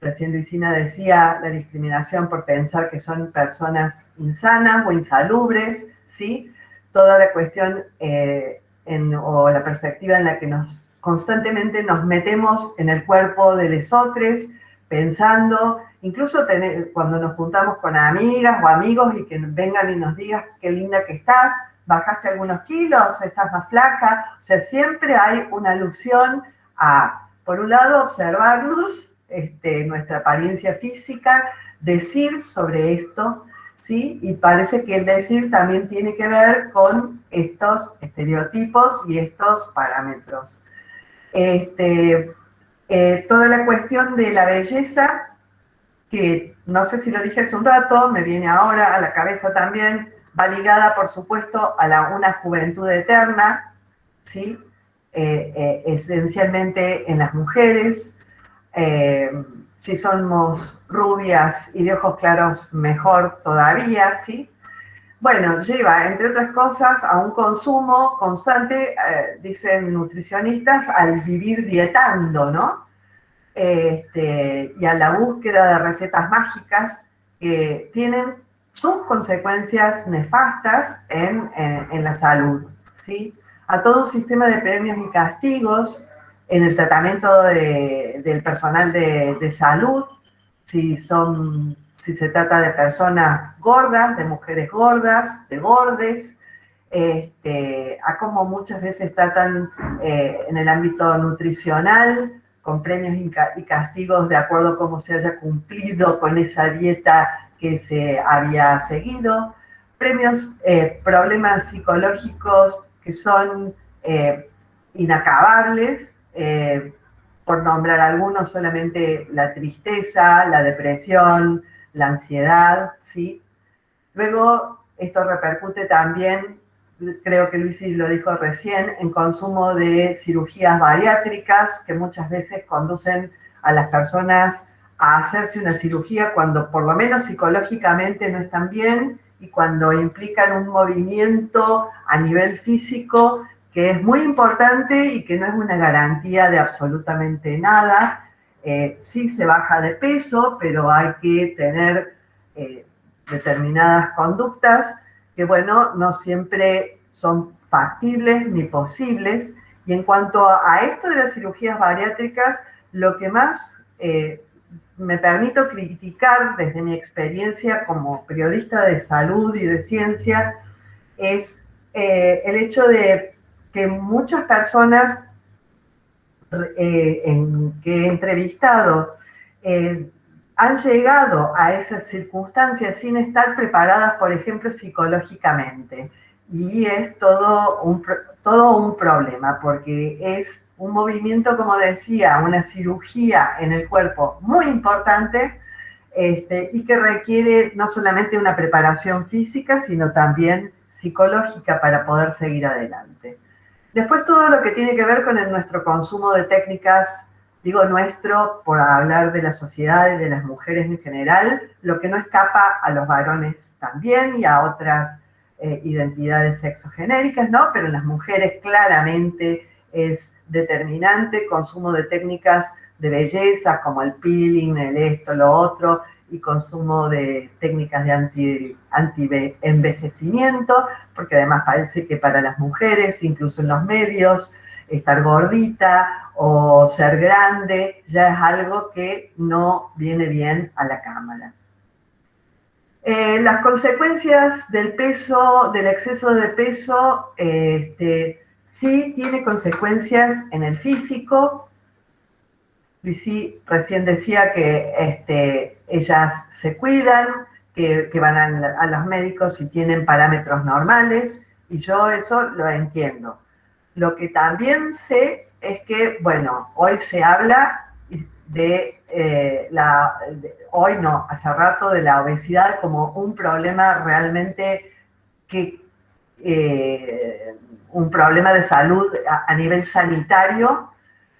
Recién Luisina decía la discriminación por pensar que son personas insanas o insalubres, ¿sí? Toda la cuestión o la perspectiva en la que constantemente nos metemos en el cuerpo de lesotres, pensando, incluso cuando nos juntamos con amigas o amigos y que vengan y nos digan qué linda que estás, bajaste algunos kilos, estás más flaca, o sea, siempre hay una alusión a, por un lado, observarnos, nuestra apariencia física, decir sobre esto, ¿sí? Y parece que el decir también tiene que ver con estos estereotipos y estos parámetros. Toda la cuestión de la belleza, que no sé si lo dije hace un rato, me viene ahora a la cabeza también, va ligada, por supuesto, a una juventud eterna, ¿sí? Esencialmente en las mujeres. Si somos rubias y de ojos claros, mejor todavía, ¿sí? Bueno, lleva, entre otras cosas, a un consumo constante, dicen nutricionistas, al vivir dietando, ¿no? Y a la búsqueda de recetas mágicas que tienen sus consecuencias nefastas en la salud, ¿sí? A todo un sistema de premios y castigos en el tratamiento del personal de salud, si se trata de personas gordas, de mujeres gordas, de gordes, a cómo muchas veces tratan en el ámbito nutricional, con premios y castigos de acuerdo a cómo se haya cumplido con esa dieta que se había seguido, problemas psicológicos que son inacabables, por nombrar algunos, solamente la tristeza, la depresión, la ansiedad, ¿sí? Luego, esto repercute también, creo que Luisi lo dijo recién, en consumo de cirugías bariátricas que muchas veces conducen a las personas a hacerse una cirugía cuando por lo menos psicológicamente no están bien y cuando implican un movimiento a nivel físico que es muy importante y que no es una garantía de absolutamente nada. Sí se baja de peso, pero hay que tener determinadas conductas que, bueno, no siempre son factibles ni posibles. Y en cuanto a esto de las cirugías bariátricas, lo que más me permito criticar desde mi experiencia como periodista de salud y de ciencia es el hecho de que muchas personas que he entrevistado han llegado a esas circunstancias sin estar preparadas, por ejemplo, psicológicamente. Y es todo un problema, porque es un movimiento, como decía, una cirugía en el cuerpo muy importante, y que requiere no solamente una preparación física, sino también psicológica para poder seguir adelante. Después todo lo que tiene que ver con nuestro consumo de técnicas, digo nuestro por hablar de la sociedad y de las mujeres en general, lo que no escapa a los varones también y a otras identidades sexogenéricas, ¿no? Pero en las mujeres claramente es determinante consumo de técnicas de belleza como el peeling, el esto, lo otro, y consumo de técnicas de anti-envejecimiento, porque además parece que para las mujeres, incluso en los medios, estar gordita o ser grande ya es algo que no viene bien a la cámara. Las consecuencias del peso, del exceso de peso, sí tiene consecuencias en el físico. Luisi recién decía que ellas se cuidan, que van a los médicos y tienen parámetros normales, y yo eso lo entiendo. Lo que también sé es que, bueno, hoy se habla hoy no, hace rato, de la obesidad como un problema realmente un problema de salud a nivel sanitario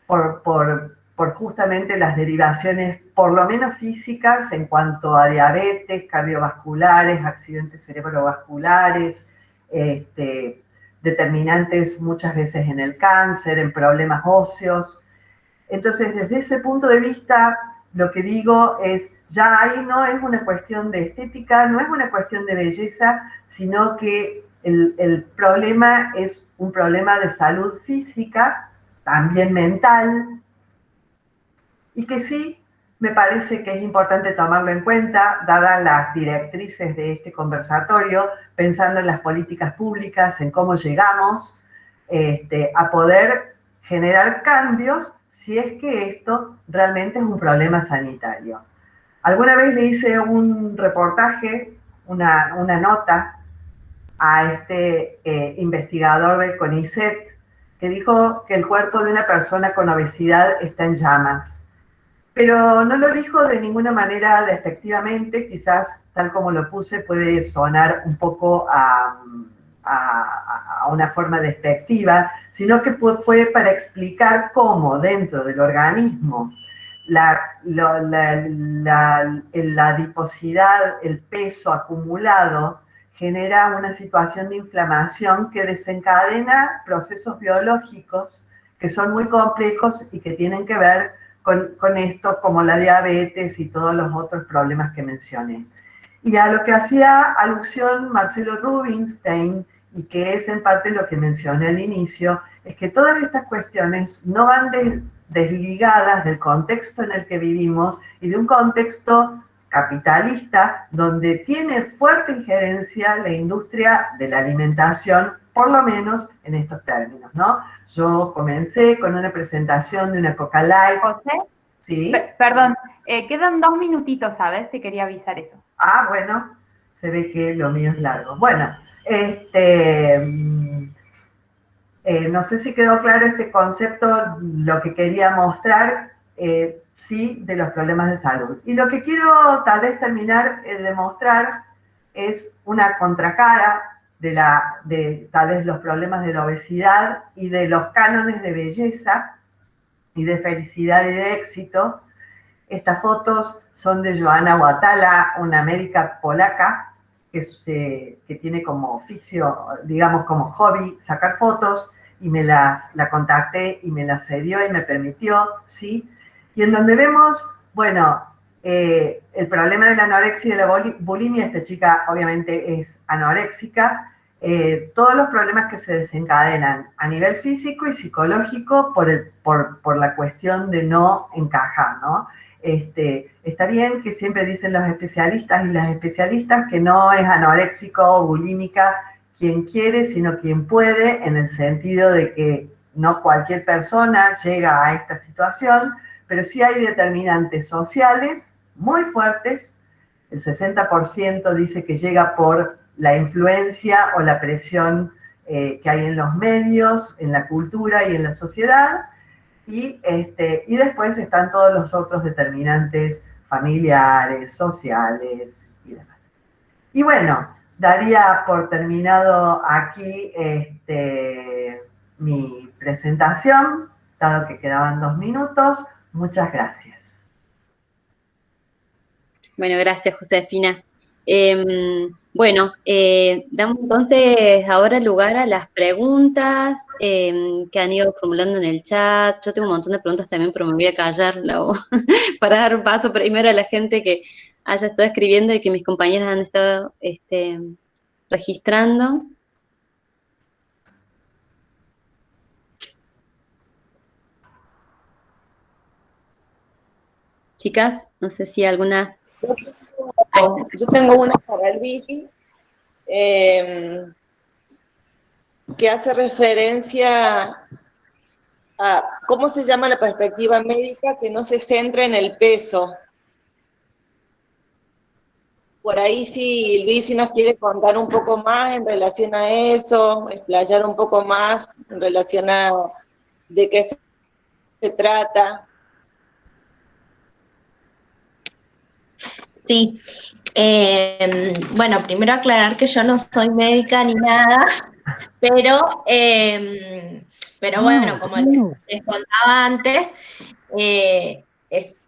por justamente las derivaciones, por lo menos físicas, en cuanto a diabetes, cardiovasculares, accidentes cerebrovasculares, determinantes muchas veces en el cáncer, en problemas óseos. Entonces, desde ese punto de vista, lo que digo es, ya ahí no es una cuestión de estética, no es una cuestión de belleza, sino que el problema es un problema de salud física, también mental, y que sí me parece que es importante tomarlo en cuenta, dadas las directrices de este conversatorio, pensando en las políticas públicas, en cómo llegamos a poder generar cambios si es que esto realmente es un problema sanitario. Alguna vez le hice un reportaje una nota a este investigador del CONICET que dijo que el cuerpo de una persona con obesidad está en llamas. Pero no lo dijo de ninguna manera despectivamente, quizás tal como lo puse puede sonar un poco a una forma despectiva, sino que fue para explicar cómo dentro del organismo la adiposidad, el peso acumulado, genera una situación de inflamación que desencadena procesos biológicos que son muy complejos y que tienen que ver con esto, como la diabetes y todos los otros problemas que mencioné. Y a lo que hacía alusión Marcelo Rubinstein, y que es en parte lo que mencioné al inicio, es que todas estas cuestiones no van desligadas del contexto en el que vivimos y de un contexto capitalista donde tiene fuerte injerencia la industria de la alimentación, por lo menos en estos términos, ¿no? Yo comencé con una presentación de una Coca Light. José, ¿Sí? Perdón, quedan 2 minutitos, ¿sabes? Te quería avisar eso. Ah, bueno, se ve que lo mío es largo. Bueno, no sé si quedó claro este concepto, lo que quería mostrar, sí, de los problemas de salud. Y lo que quiero tal vez terminar de mostrar es una contracara de tal vez los problemas de la obesidad y de los cánones de belleza y de felicidad y de éxito. Estas fotos son de Joanna Watala, una médica polaca que tiene como oficio, digamos como hobby, sacar fotos, y la contacté y me las cedió y me permitió, ¿sí? Y en donde vemos, bueno, el problema de la anorexia y de la bulimia, esta chica obviamente es anoréxica, todos los problemas que se desencadenan a nivel físico y psicológico por la cuestión de no encajar, ¿no? Está bien que siempre dicen los especialistas y las especialistas que no es anoréxico o bulímica quien quiere, sino quien puede, en el sentido de que no cualquier persona llega a esta situación, pero sí hay determinantes sociales muy fuertes. El 60% dice que llega por la influencia o la presión que hay en los medios, en la cultura y en la sociedad. Y después están todos los otros determinantes familiares, sociales y demás. Y bueno, daría por terminado aquí mi presentación, dado que quedaban 2 minutos. Muchas gracias. Bueno, gracias, Josefina. Bueno, damos entonces ahora lugar a las preguntas que han ido formulando en el chat. Yo tengo un montón de preguntas también, pero me voy a callar para dar paso primero a la gente que haya estado escribiendo y que mis compañeras han estado registrando. Chicas, no sé si alguna... Yo tengo una para Luis, que hace referencia a cómo se llama la perspectiva médica que no se centra en el peso. Por ahí si Luis nos quiere contar un poco más en relación a eso, explayar un poco más en relación a de qué se trata. Sí, bueno, primero aclarar que yo no soy médica ni nada, pero bueno, como les contaba antes,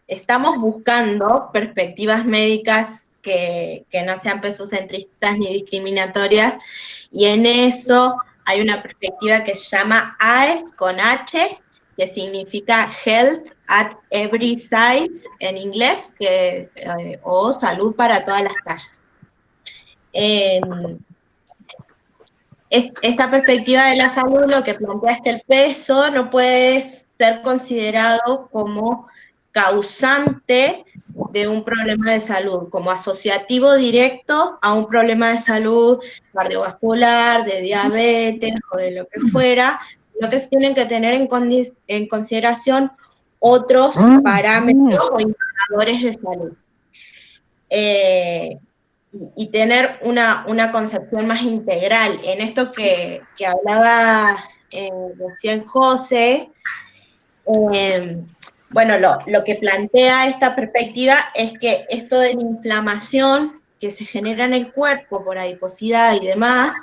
estamos buscando perspectivas médicas que no sean pesocentristas ni discriminatorias, y en eso hay una perspectiva que se llama AES con H, que significa Health at Every Size en inglés, o salud para todas las tallas. Esta perspectiva de la salud lo que plantea es que el peso no puede ser considerado como causante de un problema de salud, como asociativo directo a un problema de salud cardiovascular, de diabetes o de lo que fuera, lo que se tienen que tener en consideración otros parámetros o indicadores de salud. y tener una concepción más integral. En esto que hablaba recién José, bueno, lo que plantea esta perspectiva es que esto de la inflamación que se genera en el cuerpo por adiposidad y demás,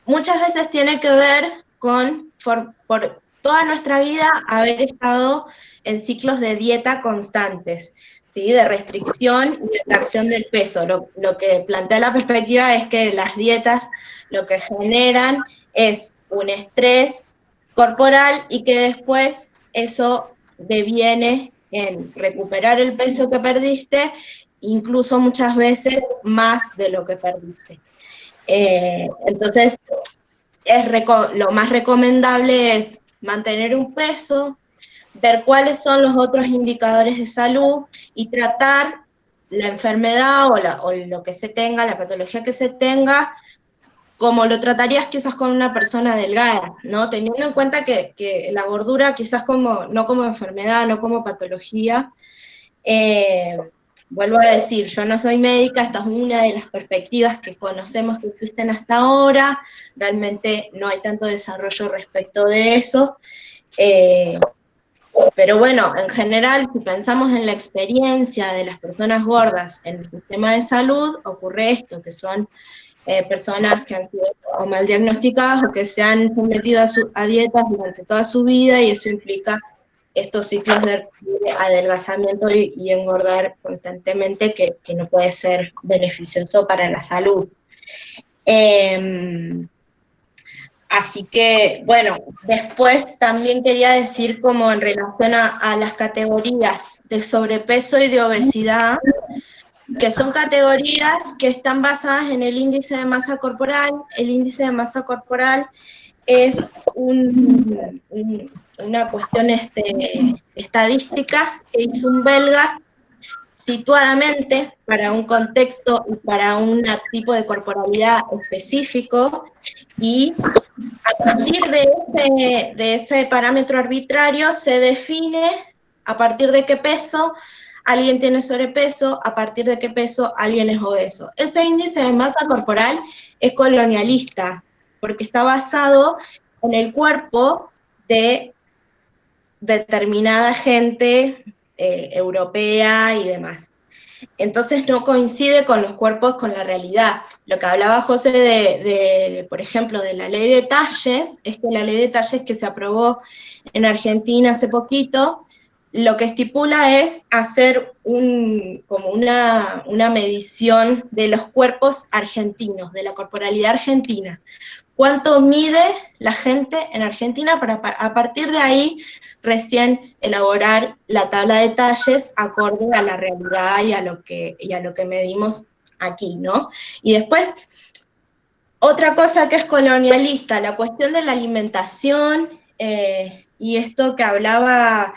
muchas veces tiene que ver con, por toda nuestra vida, haber estado en ciclos de dieta constantes, ¿sí? De restricción y de reacción del peso. Lo que plantea la perspectiva es que las dietas lo que generan es un estrés corporal y que después eso deviene en recuperar el peso que perdiste, incluso muchas veces más de lo que perdiste. Entonces, lo más recomendable es mantener un peso, ver cuáles son los otros indicadores de salud y tratar la enfermedad o lo que se tenga, la patología que se tenga, como lo tratarías quizás con una persona delgada, ¿no? Teniendo en cuenta que la gordura quizás no como enfermedad, no como patología. Vuelvo a decir, yo no soy médica, esta es una de las perspectivas que conocemos que existen hasta ahora, realmente no hay tanto desarrollo respecto de eso, pero bueno, en general, si pensamos en la experiencia de las personas gordas en el sistema de salud, ocurre esto, que son personas que han sido o mal diagnosticadas o que se han sometido a dietas durante toda su vida, y eso implica estos ciclos de adelgazamiento y engordar constantemente, que no puede ser beneficioso para la salud. Así que, bueno, después también quería decir, como en relación a las categorías de sobrepeso y de obesidad, que son categorías que están basadas en el índice de masa corporal. El índice de masa corporal es una cuestión estadística que hizo un belga situadamente para un contexto y para un tipo de corporalidad específico, y a partir de ese parámetro arbitrario se define a partir de qué peso alguien tiene sobrepeso, a partir de qué peso alguien es obeso. Ese índice de masa corporal es colonialista, porque está basado en el cuerpo de determinada gente europea y demás. Entonces no coincide con los cuerpos, con la realidad. Lo que hablaba José por ejemplo, de la ley de talles, es que la ley de talles que se aprobó en Argentina hace poquito, lo que estipula es hacer como una medición de los cuerpos argentinos, de la corporalidad argentina. ¿Cuánto mide la gente en Argentina para a partir de ahí recién elaborar la tabla de talles acorde a la realidad y a lo que medimos aquí, ¿no? Y después, otra cosa que es colonialista, la cuestión de la alimentación, y esto que hablaba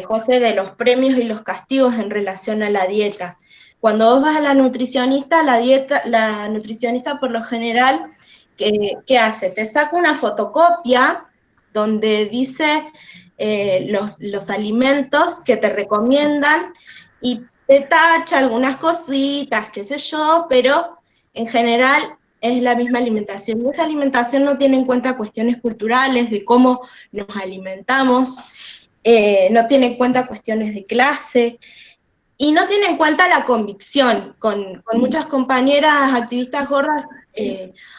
José, de los premios y los castigos en relación a la dieta. Cuando vos vas a la nutricionista, la nutricionista por lo general, ¿qué hace? Te saca una fotocopia donde dice los alimentos que te recomiendan y te tacha algunas cositas, qué sé yo, pero en general es la misma alimentación. Y esa alimentación no tiene en cuenta cuestiones culturales de cómo nos alimentamos, no tiene en cuenta cuestiones de clase, y no tiene en cuenta la convicción. Con muchas compañeras activistas gordas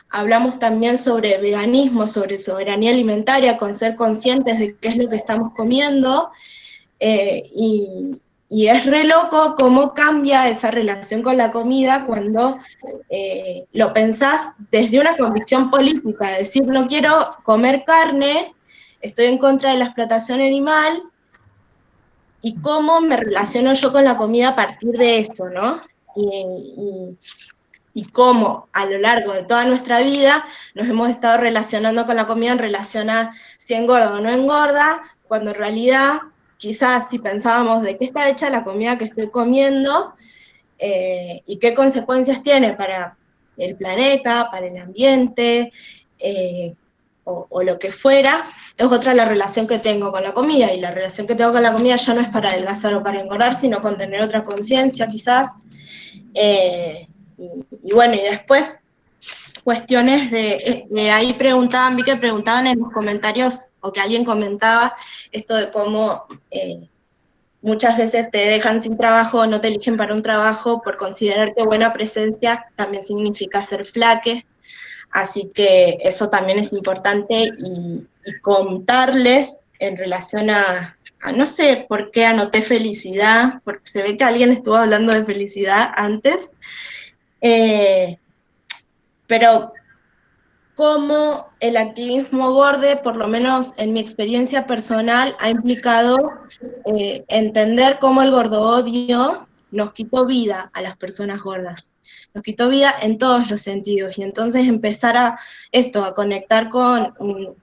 hablamos también sobre veganismo, sobre soberanía alimentaria, con ser conscientes de qué es lo que estamos comiendo, y es re loco cómo cambia esa relación con la comida cuando lo pensás desde una convicción política, es decir, no quiero comer carne, estoy en contra de la explotación animal, y cómo me relaciono yo con la comida a partir de eso, ¿no? Y cómo a lo largo de toda nuestra vida nos hemos estado relacionando con la comida en relación a si engorda o no engorda, cuando en realidad quizás si pensábamos de qué está hecha la comida que estoy comiendo y qué consecuencias tiene para el planeta, para el ambiente, o lo que fuera, es otra la relación que tengo con la comida, y la relación que tengo con la comida ya no es para adelgazar o para engordar, sino con tener otra conciencia quizás, Y bueno, y después cuestiones de ahí preguntaban, vi que preguntaban en los comentarios, o que alguien comentaba esto de cómo muchas veces te dejan sin trabajo, no te eligen para un trabajo por considerar que buena presencia también significa ser flaque, así que eso también es importante y contarles en relación a no sé por qué anoté felicidad, porque se ve que alguien estuvo hablando de felicidad antes, pero cómo el activismo gorde, por lo menos en mi experiencia personal, ha implicado entender cómo el gordo-odio nos quitó vida a las personas gordas. Nos quitó vida en todos los sentidos. Y entonces empezar a conectar con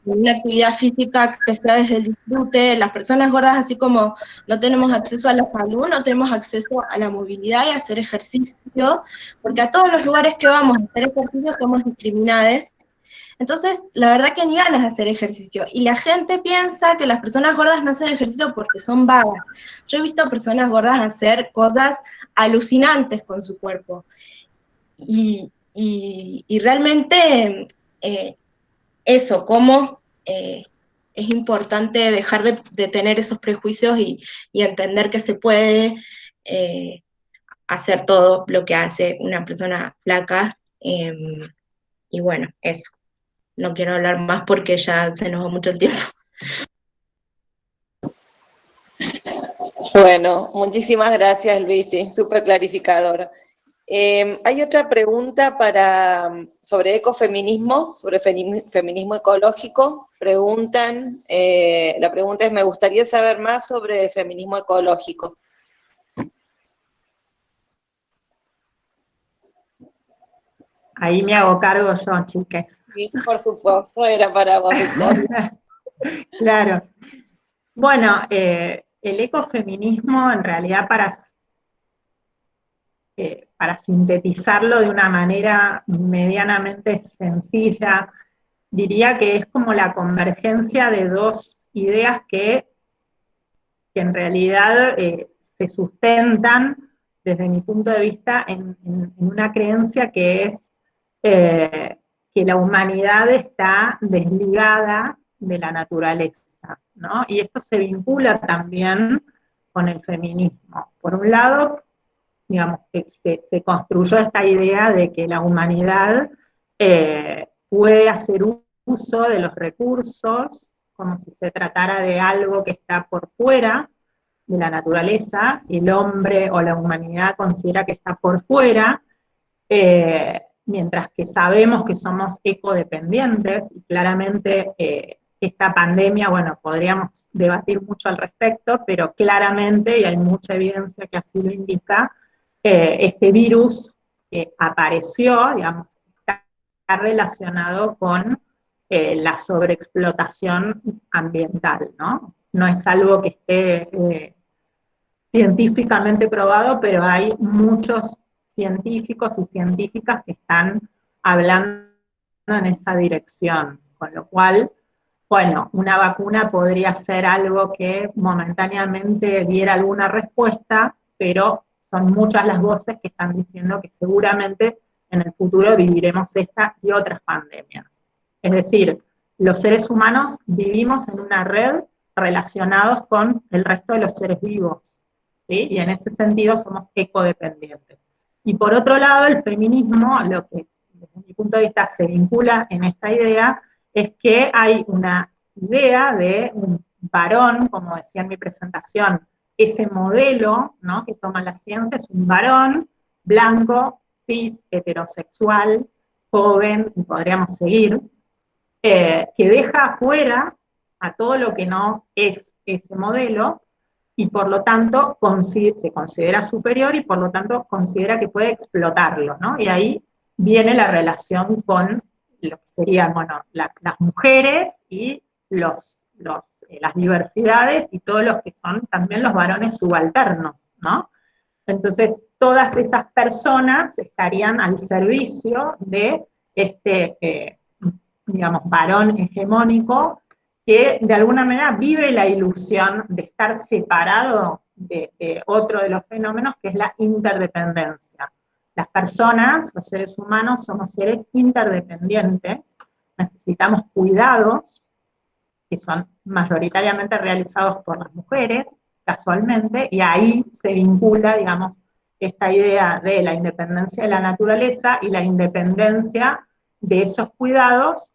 una actividad física que sea desde el disfrute. Las personas gordas, así como no tenemos acceso a la salud, no tenemos acceso a la movilidad y a hacer ejercicio, porque a todos los lugares que vamos a hacer ejercicio somos discriminadas. Entonces, la verdad que ni ganas de hacer ejercicio. Y la gente piensa que las personas gordas no hacen ejercicio porque son vagas. Yo he visto a personas gordas hacer cosas alucinantes con su cuerpo. Y realmente eso, cómo es importante dejar de tener esos prejuicios y entender que se puede hacer todo lo que hace una persona flaca. Y bueno, eso. No quiero hablar más porque ya se nos va mucho el tiempo. Bueno, muchísimas gracias, Luisi, súper clarificador. Hay otra pregunta sobre ecofeminismo, sobre feminismo ecológico. La pregunta es, me gustaría saber más sobre feminismo ecológico. Ahí me hago cargo yo, chicas. Sí, por supuesto, era para vos, Victoria. Claro. Bueno, el ecofeminismo, en realidad, para sintetizarlo de una manera medianamente sencilla, diría que es como la convergencia de dos ideas que en realidad se sustentan, desde mi punto de vista, en una creencia que es que la humanidad está desligada de la naturaleza, ¿no? Y esto se vincula también con el feminismo. Por un lado, digamos, que se construyó esta idea de que la humanidad puede hacer uso de los recursos como si se tratara de algo que está por fuera de la naturaleza, y el hombre o la humanidad considera que está por fuera, mientras que sabemos que somos ecodependientes, y claramente esta pandemia, bueno, podríamos debatir mucho al respecto, pero claramente, y hay mucha evidencia que así lo indica, este virus apareció, digamos, está relacionado con la sobreexplotación ambiental, ¿no? No es algo que esté científicamente probado, pero hay muchos científicos y científicas que están hablando en esa dirección, con lo cual, bueno, una vacuna podría ser algo que momentáneamente diera alguna respuesta, pero son muchas las voces que están diciendo que seguramente en el futuro viviremos esta y otras pandemias. Es decir, los seres humanos vivimos en una red relacionados con el resto de los seres vivos, ¿sí? Y en ese sentido somos ecodependientes. Y por otro lado, el feminismo, lo que desde mi punto de vista se vincula en esta idea, es que hay una idea de un varón, como decía en mi presentación, ese modelo, ¿no?, que toma la ciencia, es un varón blanco, cis, heterosexual, joven, y podríamos seguir, que deja afuera a todo lo que no es ese modelo, y por lo tanto se considera superior y por lo tanto considera que puede explotarlo, ¿no? Y ahí viene la relación con lo que serían, bueno, las mujeres y las diversidades y todos los que son también los varones subalternos, ¿no? Entonces, todas esas personas estarían al servicio de este, digamos, varón hegemónico que de alguna manera vive la ilusión de estar separado de otro de los fenómenos, que es la interdependencia. las personas, los seres humanos, somos seres interdependientes, necesitamos cuidados, que son mayoritariamente realizados por las mujeres, casualmente, y ahí se vincula, digamos, esta idea de la independencia de la naturaleza y la independencia de esos cuidados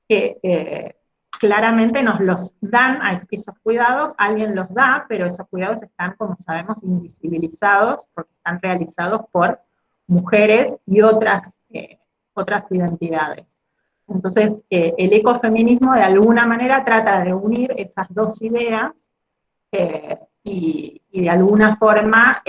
que claramente nos los dan a esos cuidados, alguien los da, pero esos cuidados están, como sabemos, invisibilizados porque están realizados por mujeres y otras identidades. Entonces, el ecofeminismo de alguna manera trata de unir esas dos ideas y de alguna forma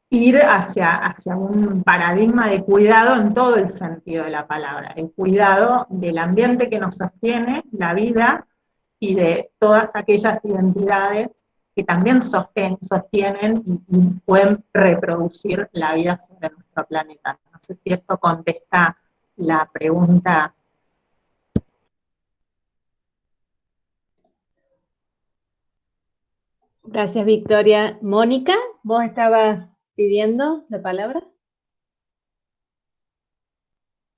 ir hacia un paradigma de cuidado en todo el sentido de la palabra, el cuidado del ambiente que nos sostiene, la vida, y de todas aquellas identidades que también sostienen y pueden reproducir la vida sobre nuestro planeta. No sé si esto contesta la pregunta. Gracias, Victoria. Mónica, ¿vos estabas pidiendo la palabra?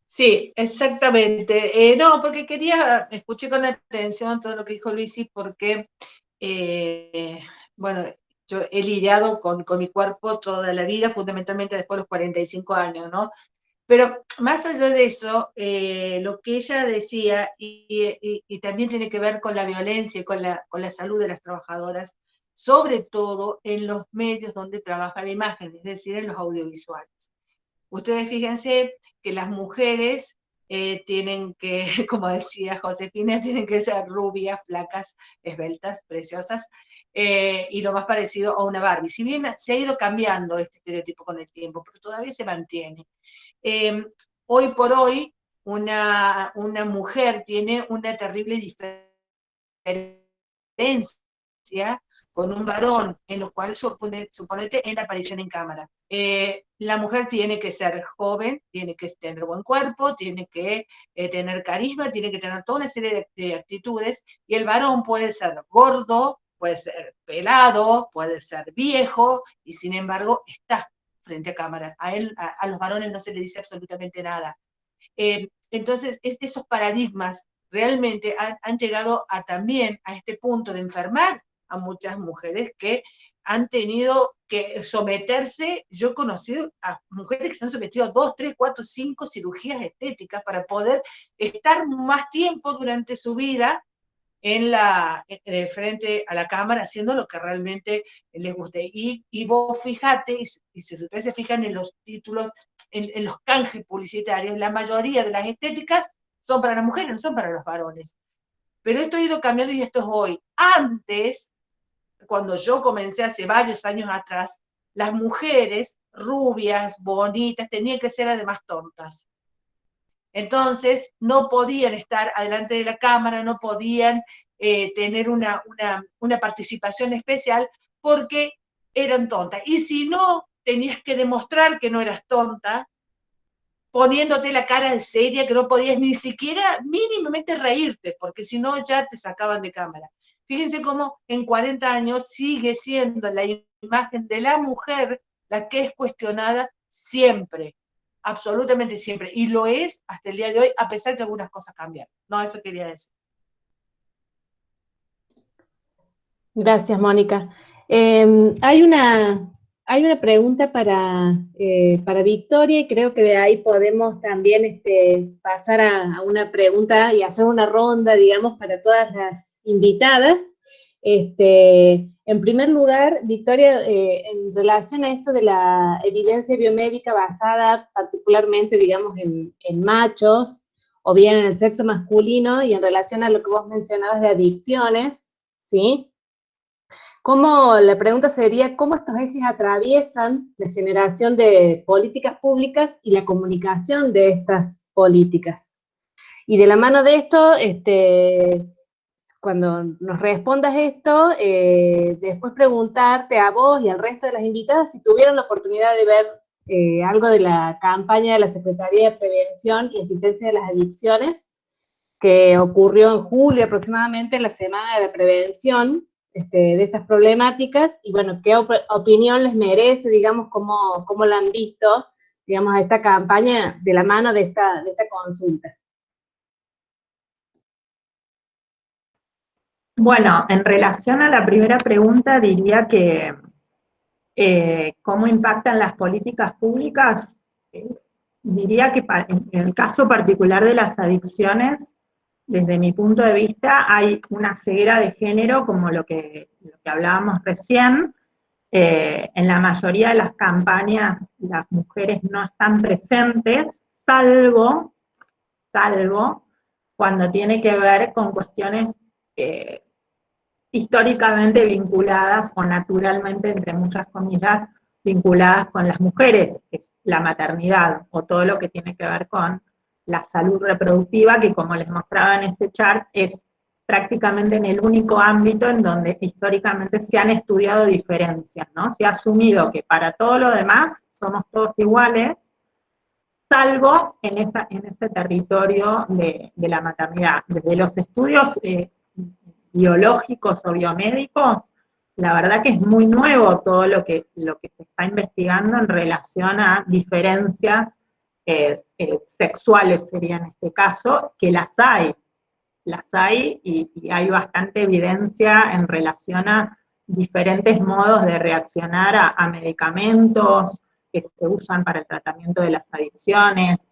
Sí, exactamente. No, porque escuché con atención todo lo que dijo Luisi, porque, bueno, yo he lidiado con mi cuerpo toda la vida, fundamentalmente después de los 45 años, ¿no? Pero más allá de eso, lo que ella decía, y también tiene que ver con la violencia y con la salud de las trabajadoras, sobre todo en los medios donde trabaja la imagen, es decir, en los audiovisuales. Ustedes fíjense que las mujeres tienen que, como decía Josefina, tienen que ser rubias, flacas, esbeltas, preciosas, y lo más parecido a una Barbie. Si bien se ha ido cambiando este estereotipo con el tiempo, pero todavía se mantiene. Hoy por hoy, una mujer tiene una terrible diferencia con un varón, en lo cual suponete en la aparición en cámara. La mujer tiene que ser joven, tiene que tener buen cuerpo, tiene que tener carisma, tiene que tener toda una serie de actitudes, y el varón puede ser gordo, puede ser pelado, puede ser viejo, y sin embargo está frente a cámara. A los varones no se le dice absolutamente nada. Entonces, esos paradigmas realmente han llegado también a este punto de enfermar a muchas mujeres que han tenido que someterse. Yo he conocido a mujeres que se han sometido a 2, 3, 4, 5 cirugías estéticas para poder estar más tiempo durante su vida frente a la cámara, haciendo lo que realmente les guste. Y vos fijate, y si ustedes se fijan en los títulos, en los canjes publicitarios, la mayoría de las estéticas son para las mujeres, no son para los varones. Pero esto ha ido cambiando y esto es hoy. Antes, cuando yo comencé hace varios años atrás, las mujeres rubias, bonitas, tenían que ser además tontas. Entonces, no podían estar adelante de la cámara, no podían tener una participación especial porque eran tontas. Y si no, tenías que demostrar que no eras tonta, poniéndote la cara de seria, que no podías ni siquiera mínimamente reírte, porque si no ya te sacaban de cámara. Fíjense cómo en 40 años sigue siendo la imagen de la mujer la que es cuestionada siempre, absolutamente siempre, y lo es hasta el día de hoy, a pesar que algunas cosas cambian. No, eso quería decir. Gracias, Mónica. Hay una pregunta para Victoria, y creo que de ahí podemos también pasar a una pregunta y hacer una ronda, digamos, para todas las invitadas. En primer lugar, Victoria, en relación a esto de la evidencia biomédica basada particularmente, digamos, en machos, o bien en el sexo masculino, y en relación a lo que vos mencionabas de adicciones, ¿sí? La pregunta sería, ¿cómo estos ejes atraviesan la generación de políticas públicas y la comunicación de estas políticas? Y de la mano de esto, cuando nos respondas esto, después preguntarte a vos y al resto de las invitadas si tuvieron la oportunidad de ver algo de la campaña de la Secretaría de Prevención y Asistencia de las Adicciones, que ocurrió en julio aproximadamente, en la Semana de la Prevención, de estas problemáticas, y bueno, qué opinión les merece, digamos, cómo la han visto, digamos, esta campaña de la mano de esta consulta. Bueno, en relación a la primera pregunta, diría que cómo impactan las políticas públicas, diría que en el caso particular de las adicciones, desde mi punto de vista, hay una ceguera de género, como lo que hablábamos recién. En la mayoría de las campañas las mujeres no están presentes, salvo cuando tiene que ver con cuestiones históricamente vinculadas o naturalmente, entre muchas comillas, vinculadas con las mujeres, que es la maternidad o todo lo que tiene que ver con la salud reproductiva, que como les mostraba en ese chart, es prácticamente en el único ámbito en donde históricamente se han estudiado diferencias, ¿no? Se ha asumido que para todo lo demás somos todos iguales, salvo en ese territorio de la maternidad. Desde los estudios biológicos o biomédicos, la verdad que es muy nuevo todo lo que se está investigando en relación a diferencias sexuales, sería en este caso, que las hay y hay bastante evidencia en relación a diferentes modos de reaccionar a medicamentos que se usan para el tratamiento de las adicciones,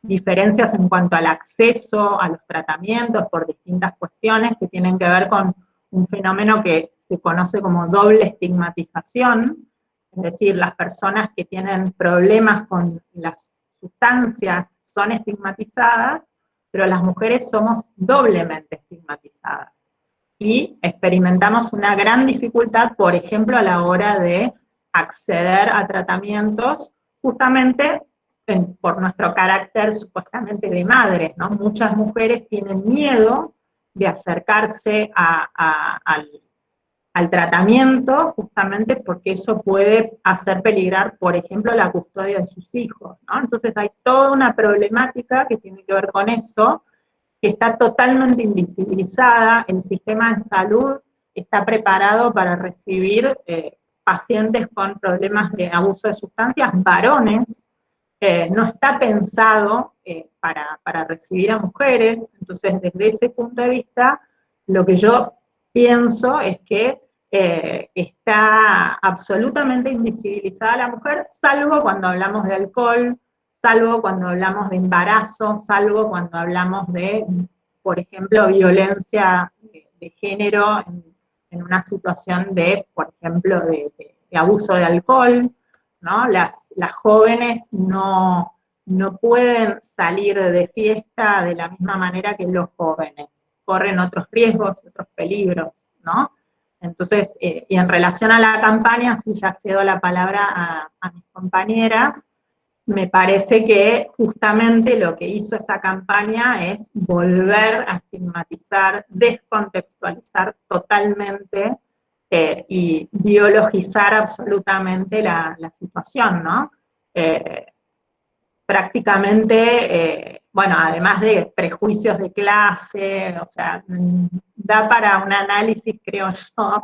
diferencias en cuanto al acceso a los tratamientos por distintas cuestiones que tienen que ver con un fenómeno que se conoce como doble estigmatización, es decir, las personas que tienen problemas con las sustancias son estigmatizadas, pero las mujeres somos doblemente estigmatizadas. Y experimentamos una gran dificultad, por ejemplo, a la hora de acceder a tratamientos, justamente por nuestro carácter supuestamente de madres, ¿no? Muchas mujeres tienen miedo de acercarse al tratamiento, justamente porque eso puede hacer peligrar, por ejemplo, la custodia de sus hijos, ¿no? Entonces hay toda una problemática que tiene que ver con eso, que está totalmente invisibilizada. El sistema de salud está preparado para recibir pacientes con problemas de abuso de sustancias, varones, no está pensado para recibir a mujeres. Entonces, desde ese punto de vista, lo que yo pienso es que está absolutamente invisibilizada la mujer, salvo cuando hablamos de alcohol, salvo cuando hablamos de embarazo, salvo cuando hablamos de, por ejemplo, violencia de género en una situación de, por ejemplo, de abuso de alcohol, ¿no? Las jóvenes no pueden salir de fiesta de la misma manera que los jóvenes, corren otros riesgos, otros peligros, ¿no? Entonces, y en relación a la campaña, si ya cedo la palabra a mis compañeras, me parece que justamente lo que hizo esa campaña es volver a estigmatizar, descontextualizar totalmente y biologizar absolutamente la situación, ¿no? Prácticamente, bueno, además de prejuicios de clase, o sea, da para un análisis, creo yo,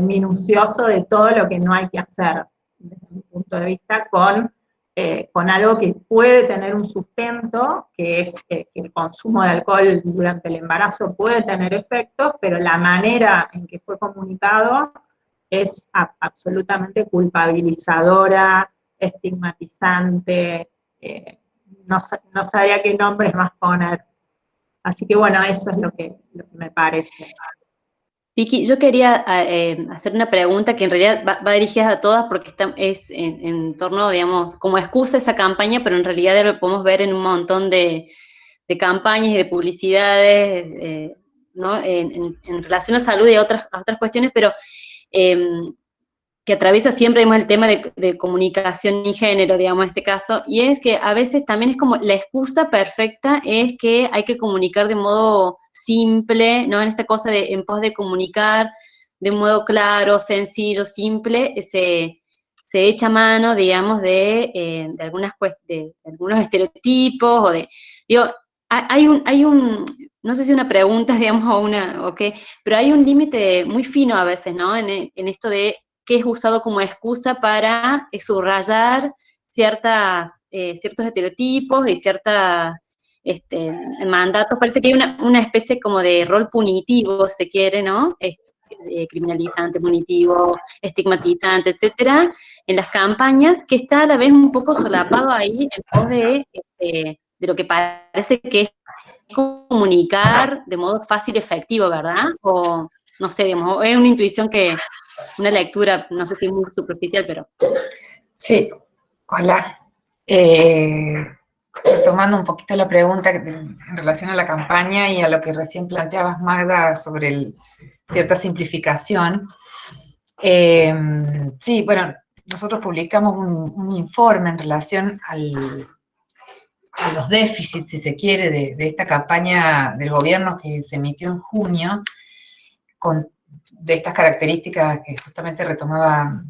minucioso de todo lo que no hay que hacer, desde mi punto de vista, con algo que puede tener un sustento, que es que el consumo de alcohol durante el embarazo puede tener efectos, pero la manera en que fue comunicado es absolutamente culpabilizadora, estigmatizante, no sabía qué nombres más poner. Así que bueno, eso es lo que me parece. Vicky, yo quería hacer una pregunta que en realidad va dirigida a todas porque es en torno, digamos, como excusa esa campaña, pero en realidad lo podemos ver en un montón de campañas y de publicidades, ¿no? En relación a salud y a otras cuestiones, pero que atraviesa siempre, digamos, el tema de comunicación y género, digamos, en este caso, y es que a veces también es como la excusa perfecta es que hay que comunicar de modo simple, ¿no? En esta cosa en pos de comunicar de un modo claro, sencillo, simple, se echa mano, digamos, de algunos estereotipos, o digo, hay un, no sé si una pregunta, digamos, o qué, pero hay un límite muy fino a veces, ¿no? En esto de qué es usado como excusa para subrayar ciertos estereotipos y ciertos mandatos. Parece que hay una especie como de rol punitivo, se quiere, ¿no? Criminalizante, punitivo, estigmatizante, etcétera, en las campañas, que está a la vez un poco solapado ahí en pos de lo que parece que es comunicar de modo fácil y efectivo, ¿verdad? O, no sé, digamos, es una intuición una lectura, no sé si es muy superficial, pero... Sí, hola. Retomando un poquito la pregunta en relación a la campaña y a lo que recién planteabas, Magda, sobre cierta simplificación. Sí, bueno, nosotros publicamos un informe en relación a los déficits, si se quiere, de esta campaña del gobierno que se emitió en junio, de estas características que justamente retomaba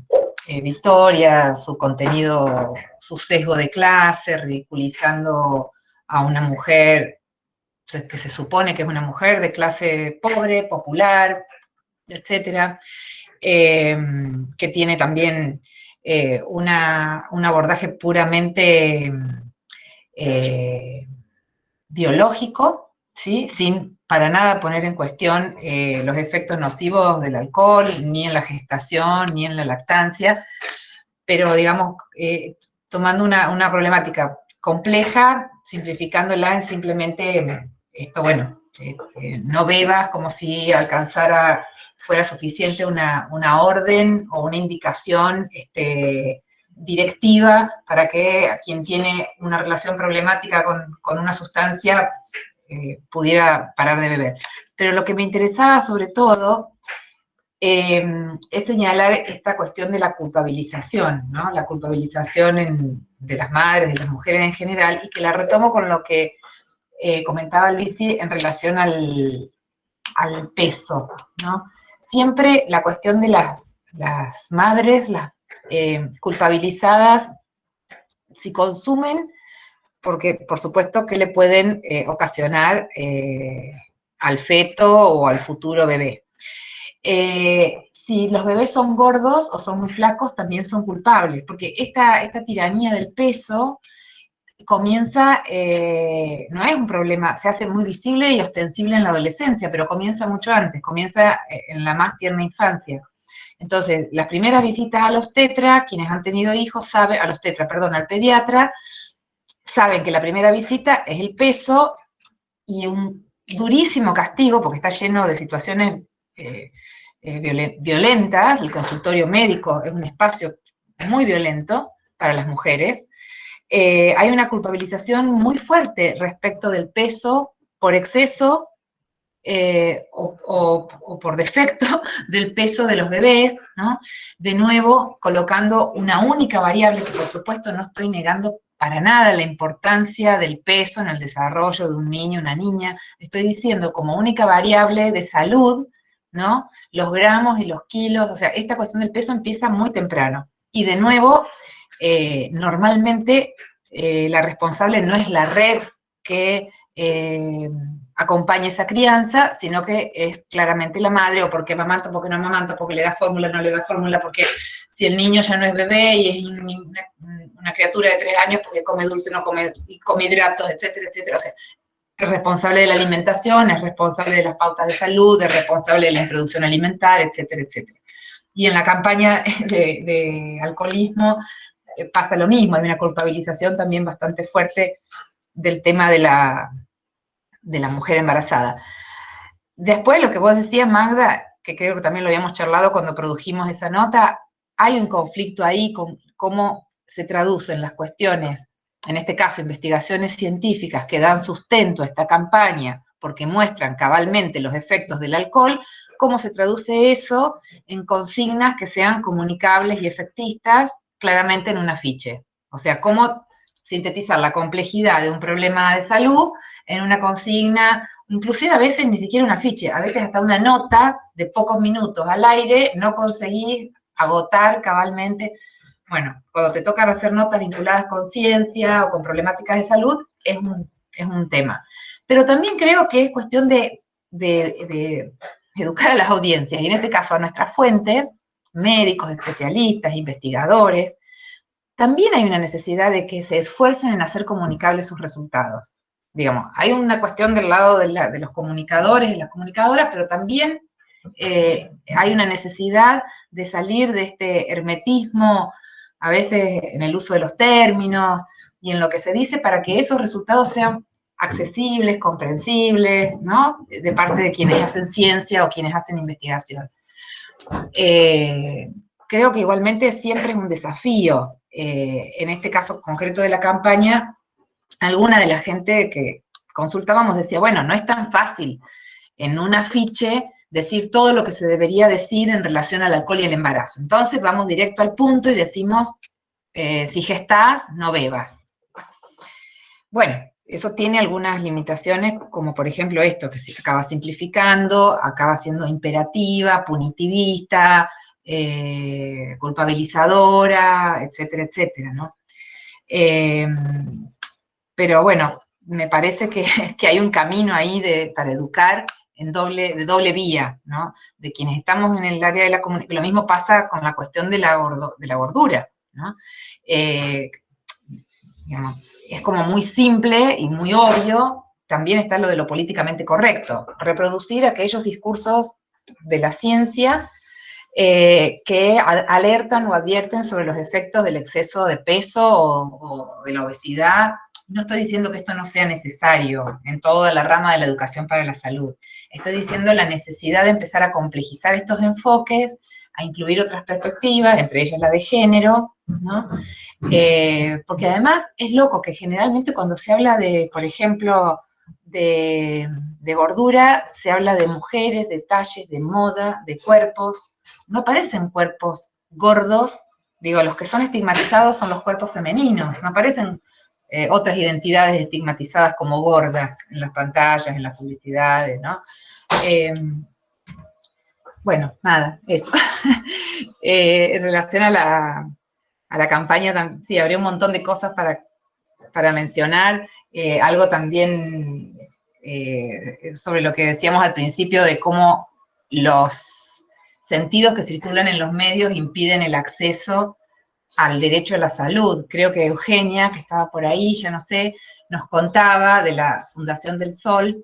Victoria, su contenido, su sesgo de clase, ridiculizando a una mujer que se supone que es una mujer de clase pobre, popular, etcétera, que tiene también un abordaje puramente biológico, ¿sí? Sin para nada poner en cuestión los efectos nocivos del alcohol, ni en la gestación, ni en la lactancia, pero digamos, tomando una problemática compleja, simplificándola en simplemente esto, bueno, que no bebas como si fuera suficiente una orden o una indicación directiva para que quien tiene una relación problemática con una sustancia pudiera parar de beber. Pero lo que me interesaba sobre todo es señalar esta cuestión de la culpabilización, ¿no? La culpabilización de las madres, de las mujeres en general, y que la retomo con lo que comentaba Luisi en relación al peso, ¿no? Siempre la cuestión de las madres, las culpabilizadas, si consumen, porque por supuesto que le pueden ocasionar al feto o al futuro bebé. Si los bebés son gordos o son muy flacos, también son culpables, porque esta tiranía del peso comienza, no es un problema, se hace muy visible y ostensible en la adolescencia, pero comienza mucho antes, comienza en la más tierna infancia. Entonces, las primeras visitas a los tetra, quienes han tenido hijos saben, al pediatra, saben que la primera visita es el peso y un durísimo castigo, porque está lleno de situaciones violentas. El consultorio médico es un espacio muy violento para las mujeres. Hay una culpabilización muy fuerte respecto del peso por exceso o por defecto del peso de los bebés, ¿no? De nuevo, colocando una única variable, que por supuesto no estoy negando para nada la importancia del peso en el desarrollo de un niño, una niña. Estoy diciendo como única variable de salud, ¿no? Los gramos y los kilos, o sea, esta cuestión del peso empieza muy temprano. Y de nuevo, normalmente la responsable no es la red que acompaña esa crianza, sino que es claramente la madre, o porque amamanta, porque no amamanta, porque le da fórmula, no le da fórmula, porque si el niño ya no es bebé y es una criatura de 3 años, porque come dulce, no come, y come hidratos, etcétera, etcétera. O sea, es responsable de la alimentación, es responsable de las pautas de salud, es responsable de la introducción alimentaria, etcétera, etcétera. Y en la campaña de alcoholismo pasa lo mismo, hay una culpabilización también bastante fuerte del tema de la mujer embarazada. Después, lo que vos decías, Magda, que creo que también lo habíamos charlado cuando produjimos esa nota, hay un conflicto ahí con cómo se traducen las cuestiones, en este caso investigaciones científicas que dan sustento a esta campaña porque muestran cabalmente los efectos del alcohol, cómo se traduce eso en consignas que sean comunicables y efectistas claramente en un afiche. O sea, cómo sintetizar la complejidad de un problema de salud en una consigna, inclusive a veces ni siquiera un afiche, a veces hasta una nota de pocos minutos al aire, no conseguís agotar cabalmente. Bueno, cuando te tocan hacer notas vinculadas con ciencia o con problemáticas de salud, es un tema. Pero también creo que es cuestión de educar a las audiencias, y en este caso a nuestras fuentes, médicos, especialistas, investigadores. También hay una necesidad de que se esfuercen en hacer comunicables sus resultados. Digamos, hay una cuestión del lado de los comunicadores y las comunicadoras, pero también hay una necesidad de salir de este hermetismo, a veces en el uso de los términos y en lo que se dice, para que esos resultados sean accesibles, comprensibles, ¿no? De parte de quienes hacen ciencia o quienes hacen investigación. Creo que igualmente siempre es un desafío. En este caso concreto de la campaña, alguna de la gente que consultábamos decía, bueno, no es tan fácil en un afiche decir todo lo que se debería decir en relación al alcohol y el embarazo. Entonces vamos directo al punto y decimos, si gestás, no bebas. Bueno, eso tiene algunas limitaciones, como por ejemplo esto, que se acaba simplificando, acaba siendo imperativa, punitivista, culpabilizadora, etcétera, etcétera, ¿no? Pero bueno, me parece que hay un camino ahí para educar de doble vía, ¿no? De quienes estamos en el área de la comunicación. Lo mismo pasa con la cuestión de la gordura, ¿no? Digamos, es como muy simple y muy obvio. También está lo de lo políticamente correcto, reproducir aquellos discursos de la ciencia que alertan o advierten sobre los efectos del exceso de peso o de la obesidad. No estoy diciendo que esto no sea necesario en toda la rama de la educación para la salud. Estoy diciendo la necesidad de empezar a complejizar estos enfoques, a incluir otras perspectivas, entre ellas la de género, ¿no? Porque además es loco que generalmente cuando se habla de, por ejemplo, de gordura, se habla de mujeres, de talles, de moda, de cuerpos. No aparecen cuerpos gordos, digo, los que son estigmatizados son los cuerpos femeninos, no aparecen otras identidades estigmatizadas como gordas en las pantallas, en las publicidades, ¿no? Bueno, nada, eso. En relación a la campaña, sí, habría un montón de cosas para mencionar. Algo también sobre lo que decíamos al principio de cómo los sentidos que circulan en los medios impiden el acceso al derecho a la salud. Creo que Eugenia, que estaba por ahí, ya no sé, nos contaba de la Fundación del Sol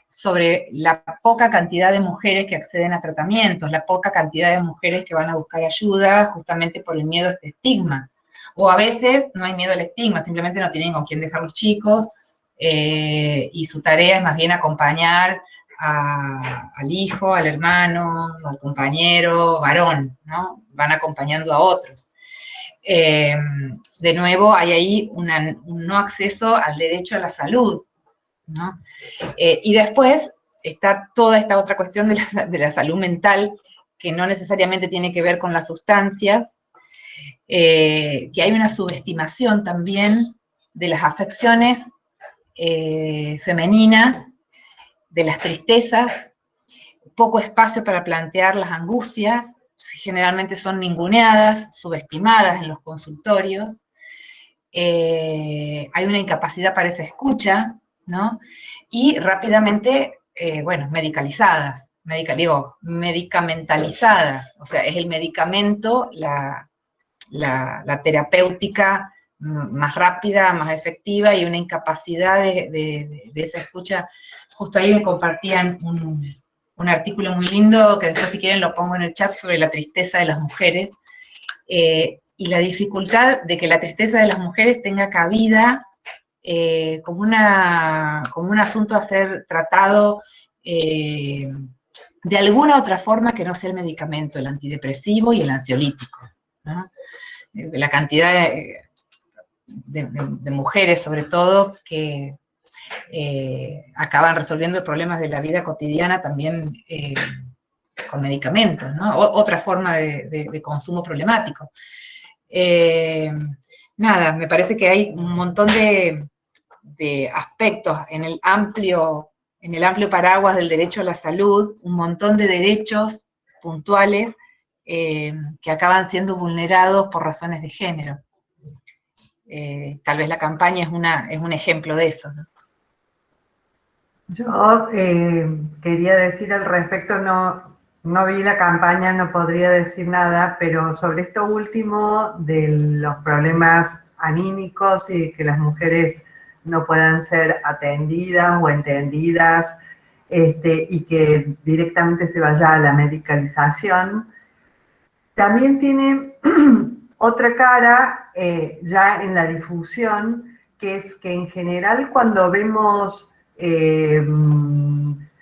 sobre la poca cantidad de mujeres que acceden a tratamientos, la poca cantidad de mujeres que van a buscar ayuda justamente por el miedo a este estigma. O a veces no hay miedo al estigma, simplemente no tienen con quién dejar los chicos, y su tarea es más bien acompañar al hijo, al hermano, al compañero, varón, ¿no? Van acompañando a otros. De nuevo, hay ahí un no acceso al derecho a la salud, ¿no? Y después está toda esta otra cuestión de la salud mental, que no necesariamente tiene que ver con las sustancias, que hay una subestimación también de las afecciones femeninas, de las tristezas, poco espacio para plantear las angustias, generalmente son ninguneadas, subestimadas en los consultorios, hay una incapacidad para esa escucha, ¿no? Y rápidamente, bueno, medicamentalizadas, o sea, es el medicamento, la terapéutica más rápida, más efectiva, y una incapacidad de esa escucha. Justo ahí me compartían un artículo muy lindo, que después si quieren lo pongo en el chat, sobre la tristeza de las mujeres, y la dificultad de que la tristeza de las mujeres tenga cabida como un asunto a ser tratado de alguna otra forma que no sea el medicamento, el antidepresivo y el ansiolítico, ¿no? La cantidad de mujeres, sobre todo, que acaban resolviendo problemas de la vida cotidiana también con medicamentos, ¿no? Otra forma de consumo problemático. Nada, me parece que hay un montón de aspectos en el amplio paraguas del derecho a la salud, un montón de derechos puntuales que acaban siendo vulnerados por razones de género. Tal vez la campaña es un ejemplo de eso, ¿no? Yo quería decir al respecto, no vi la campaña, no podría decir nada, pero sobre esto último de los problemas anímicos y que las mujeres no puedan ser atendidas o entendidas, y que directamente se vaya a la medicalización, también tiene otra cara ya en la difusión, que es que en general cuando vemos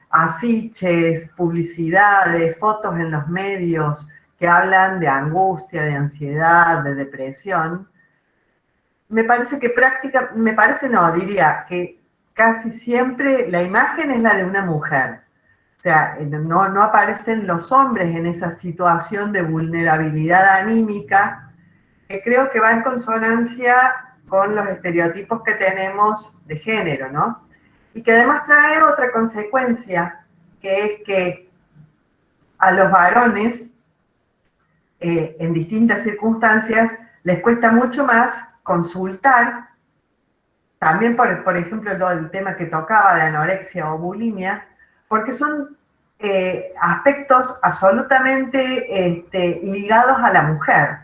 afiches, publicidades, fotos en los medios que hablan de angustia, de ansiedad, de depresión, me parece que diría que casi siempre la imagen es la de una mujer. O sea, no aparecen los hombres en esa situación de vulnerabilidad anímica, que creo que va en consonancia con los estereotipos que tenemos de género, ¿no? Y que además trae otra consecuencia, que es que a los varones, en distintas circunstancias, les cuesta mucho más consultar, también por ejemplo el tema que tocaba de anorexia o bulimia, porque son aspectos absolutamente ligados a la mujer.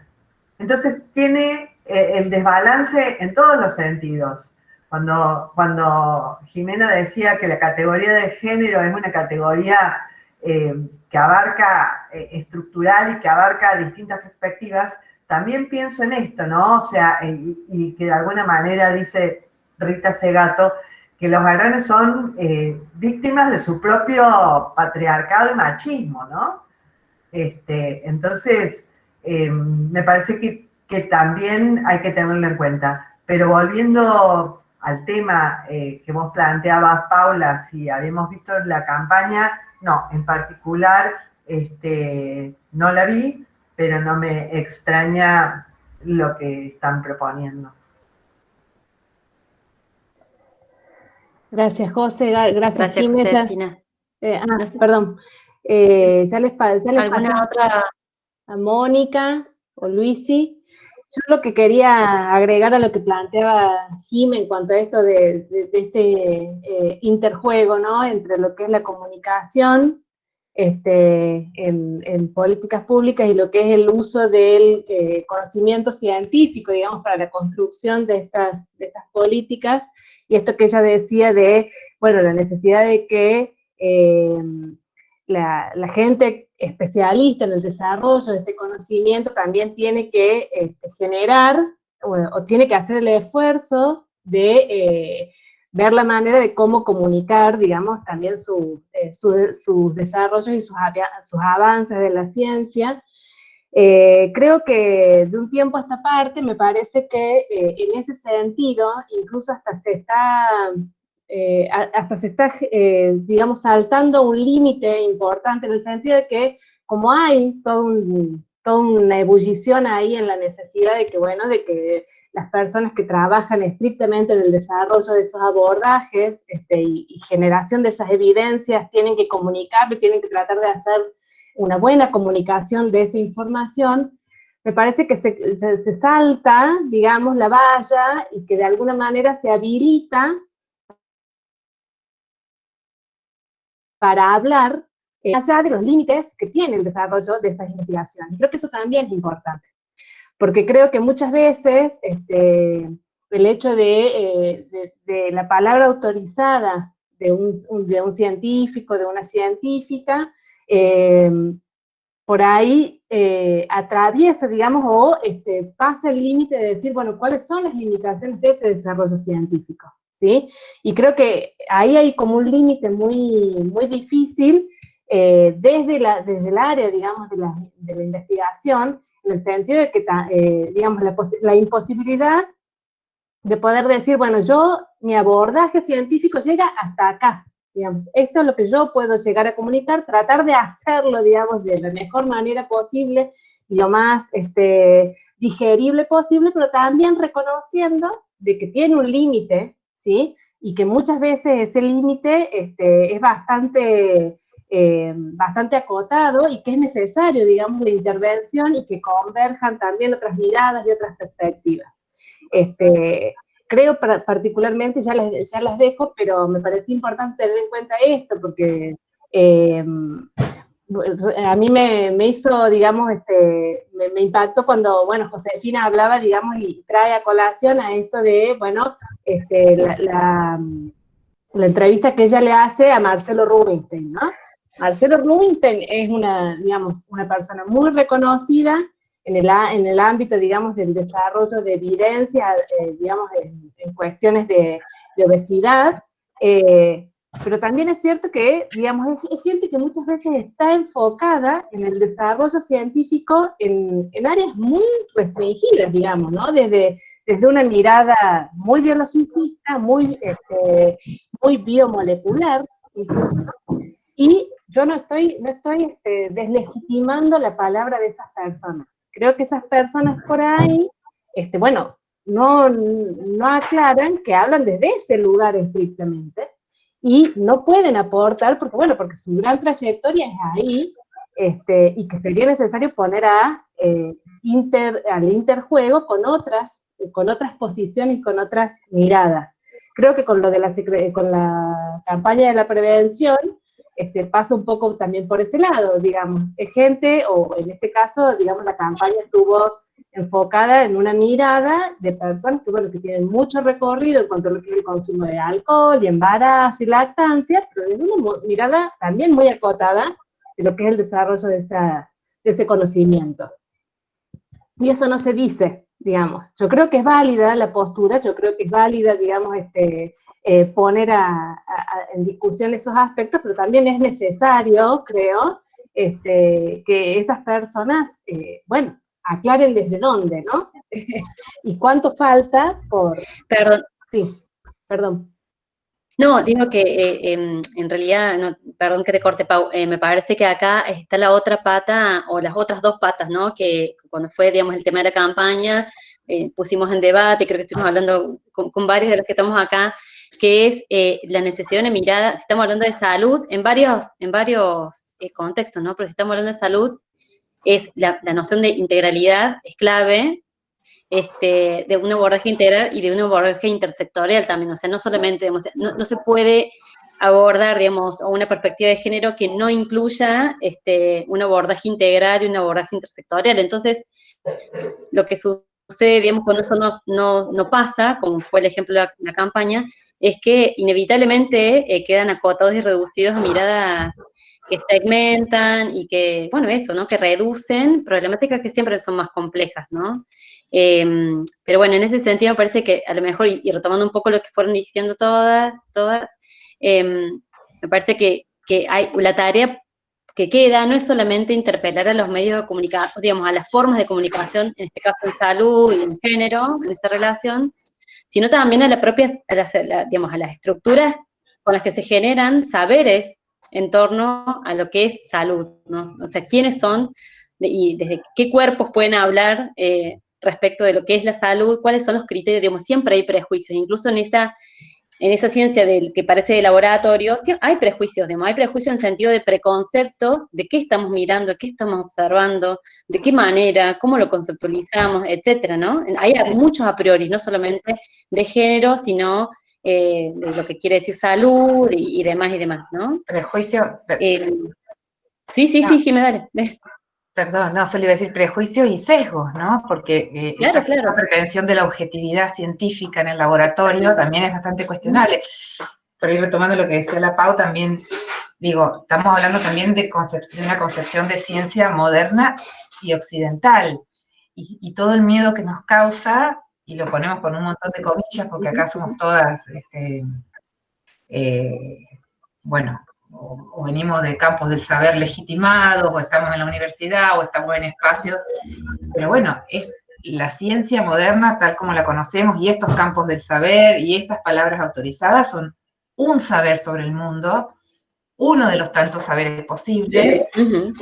Entonces tiene el desbalance en todos los sentidos. Cuando Jimena decía que la categoría de género es una categoría que abarca estructural y que abarca distintas perspectivas, también pienso en esto, ¿no? O sea, y que de alguna manera dice Rita Segato, que los varones son víctimas de su propio patriarcado y machismo, ¿no? Entonces, me parece que también hay que tenerlo en cuenta. Pero volviendo al tema que vos planteabas, Paula, si habíamos visto la campaña, no, en particular no la vi, pero no me extraña lo que están proponiendo. Gracias, José. Gracias, Jimena. No sé perdón. Ya les pasé ¿alguna otra? a Mónica o Luisi. Yo lo que quería agregar a lo que planteaba Jim en cuanto a esto de este interjuego, ¿no? Entre lo que es la comunicación en políticas públicas y lo que es el uso del conocimiento científico, digamos, para la construcción de estas políticas, y esto que ella decía de, bueno, la necesidad de que la gente especialista en el desarrollo de este conocimiento también tiene que generar o tiene que hacer el esfuerzo de ver la manera de cómo comunicar, digamos, también sus desarrollos y sus avances de la ciencia. Creo que de un tiempo a esta parte me parece que en ese sentido incluso hasta se está digamos, saltando un límite importante, en el sentido de que como hay toda una ebullición ahí en la necesidad de que, bueno, de que las personas que trabajan estrictamente en el desarrollo de esos abordajes y generación de esas evidencias tienen que comunicar y tienen que tratar de hacer una buena comunicación de esa información, me parece que se salta, digamos, la valla y que de alguna manera se habilita para hablar allá de los límites que tiene el desarrollo de esas investigaciones. Creo que eso también es importante, porque creo que muchas veces el hecho de la palabra autorizada de un científico, de una científica, por ahí atraviesa, digamos, o pasa el límite de decir, bueno, ¿cuáles son las limitaciones de ese desarrollo científico? ¿Sí? Y creo que ahí hay como un límite muy, muy difícil desde el área, digamos, de la investigación, en el sentido de que, digamos, la imposibilidad de poder decir, bueno, mi abordaje científico llega hasta acá, digamos, esto es lo que yo puedo llegar a comunicar, tratar de hacerlo, digamos, de la mejor manera posible y lo más digerible posible, pero también reconociendo de que tiene un límite, ¿sí? Y que muchas veces ese límite es bastante acotado y que es necesario, digamos, la intervención y que converjan también otras miradas y otras perspectivas. creo particularmente, ya las dejo, pero me parece importante tener en cuenta esto, porque a mí me hizo, digamos, me impactó cuando, bueno, Josefina hablaba, digamos, y trae a colación a esto de, bueno, la entrevista que ella le hace a Marcelo Rubinstein, ¿no? Marcelo Rubinstein es digamos, una persona muy reconocida en el ámbito, digamos, del desarrollo de evidencia, digamos, en cuestiones de obesidad, pero también es cierto que, digamos, es gente que muchas veces está enfocada en el desarrollo científico en áreas muy restringidas, digamos, ¿no? Desde una mirada muy biologicista, muy biomolecular, incluso, y yo no estoy deslegitimando la palabra de esas personas. Creo que esas personas por ahí, bueno, no aclaran que hablan desde ese lugar estrictamente, y no pueden aportar, porque su gran trayectoria es ahí, y que sería necesario poner al interjuego con otras posiciones y con otras miradas. Creo que con la campaña de la prevención, pasa un poco también por ese lado, digamos, gente, o en este caso, digamos, la campaña estuvo enfocada en una mirada de personas que, bueno, que tienen mucho recorrido en cuanto a lo que es el consumo de alcohol y embarazo y lactancia, pero desde una mirada también muy acotada de lo que es el desarrollo de ese conocimiento. Y eso no se dice, digamos. Yo creo que es válida la postura, yo creo que es válida, digamos, poner en discusión esos aspectos, pero también es necesario, creo, que esas personas, bueno, aclaren desde dónde, ¿no? Y cuánto falta por... Perdón. Sí, perdón. No, digo que en realidad, no, perdón que te corte, Pau, me parece que acá está la otra pata, o las otras dos patas, ¿no? Que cuando fue, digamos, el tema de la campaña, pusimos en debate, creo que estuvimos hablando con varios de los que estamos acá, que es la necesidad de una mirada, si estamos hablando de salud, en varios contextos, ¿no? Pero si estamos hablando de salud, es la noción de integralidad es clave, de un abordaje integral y de un abordaje intersectorial también, o sea, no solamente, digamos, no se puede abordar, digamos, una perspectiva de género que no incluya un abordaje integral y un abordaje intersectorial. Entonces, lo que sucede, digamos, cuando eso no pasa, como fue el ejemplo de la campaña, es que inevitablemente quedan acotados y reducidos a miradas que segmentan y que, bueno, eso, ¿no? Que reducen problemáticas que siempre son más complejas, ¿no? Pero bueno, en ese sentido me parece que a lo mejor, y retomando un poco lo que fueron diciendo todas, me parece que hay la tarea que queda no es solamente interpelar a los medios de comunicación, digamos, a las formas de comunicación, en este caso en salud y en género, en esa relación, sino también a digamos, a las estructuras con las que se generan saberes en torno a lo que es salud, ¿no? O sea, quiénes son y desde qué cuerpos pueden hablar respecto de lo que es la salud, cuáles son los criterios, digamos, siempre hay prejuicios, incluso en esa ciencia que parece de laboratorio, hay prejuicios, digamos, hay prejuicios en sentido de preconceptos, de qué estamos mirando, qué estamos observando, de qué manera, cómo lo conceptualizamos, etcétera, ¿no? Hay muchos a priori, no solamente de género, sino de lo que quiere decir salud y demás, ¿no? Prejuicio. Sí, me dale. Perdón, no, solo iba a decir prejuicios y sesgos, ¿no? Porque claro. La pretensión de la objetividad científica en el laboratorio también es bastante cuestionable. Pero ir retomando lo que decía la Pau, también, digo, estamos hablando también de una concepción de ciencia moderna y occidental. Y todo el miedo que nos causa, y lo ponemos con un montón de comillas, porque acá somos todas, bueno, o venimos de campos del saber legitimados, o estamos en la universidad, o estamos en espacios, pero bueno, es la ciencia moderna tal como la conocemos, y estos campos del saber, y estas palabras autorizadas son un saber sobre el mundo, uno de los tantos saberes posibles,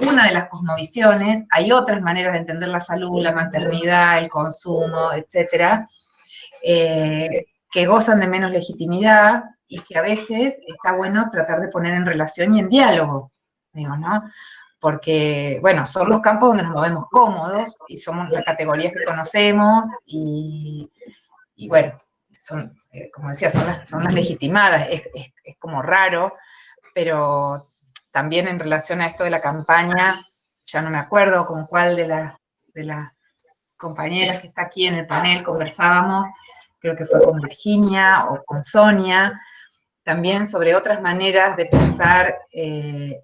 una de las cosmovisiones, hay otras maneras de entender la salud, la maternidad, el consumo, etcétera, que gozan de menos legitimidad, y que a veces está bueno tratar de poner en relación y en diálogo, digo, ¿no? Porque, bueno, son los campos donde nos movemos cómodos, y somos las categorías que conocemos, y bueno, son, como decía, son las legitimadas, es como raro, pero también en relación a esto de la campaña, ya no me acuerdo con cuál de las compañeras que está aquí en el panel conversábamos, creo que fue con Virginia o con Sonia, también sobre otras maneras de pensar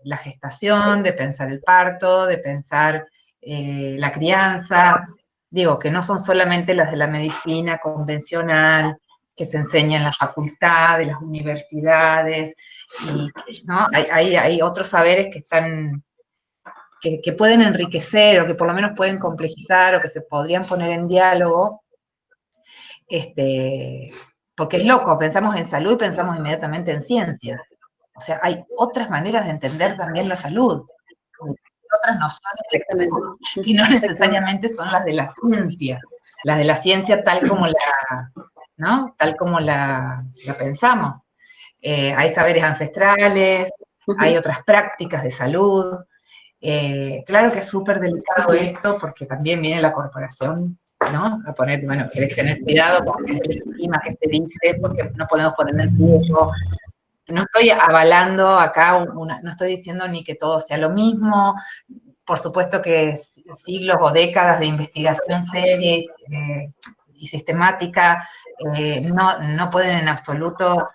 la gestación, de pensar el parto, de pensar la crianza, digo, que no son solamente las de la medicina convencional, que se enseña en la facultad, de las universidades, y, ¿no? Hay otros saberes que están, que pueden enriquecer, o que por lo menos pueden complejizar, o que se podrían poner en diálogo, porque es loco, pensamos en salud y pensamos inmediatamente en ciencia. O sea, hay otras maneras de entender también la salud, otras nociones que no necesariamente son las de la ciencia tal como ¿no? Tal como la pensamos. Hay saberes ancestrales, hay otras prácticas de salud. Claro que es súper delicado esto, porque también viene la corporación, ¿no? A poner, bueno, hay que tener cuidado con qué se legitima, qué se dice, porque no podemos poner en riesgo. No estoy avalando acá, no estoy diciendo ni que todo sea lo mismo. Por supuesto que siglos o décadas de investigación seria y sistemática no pueden en absoluto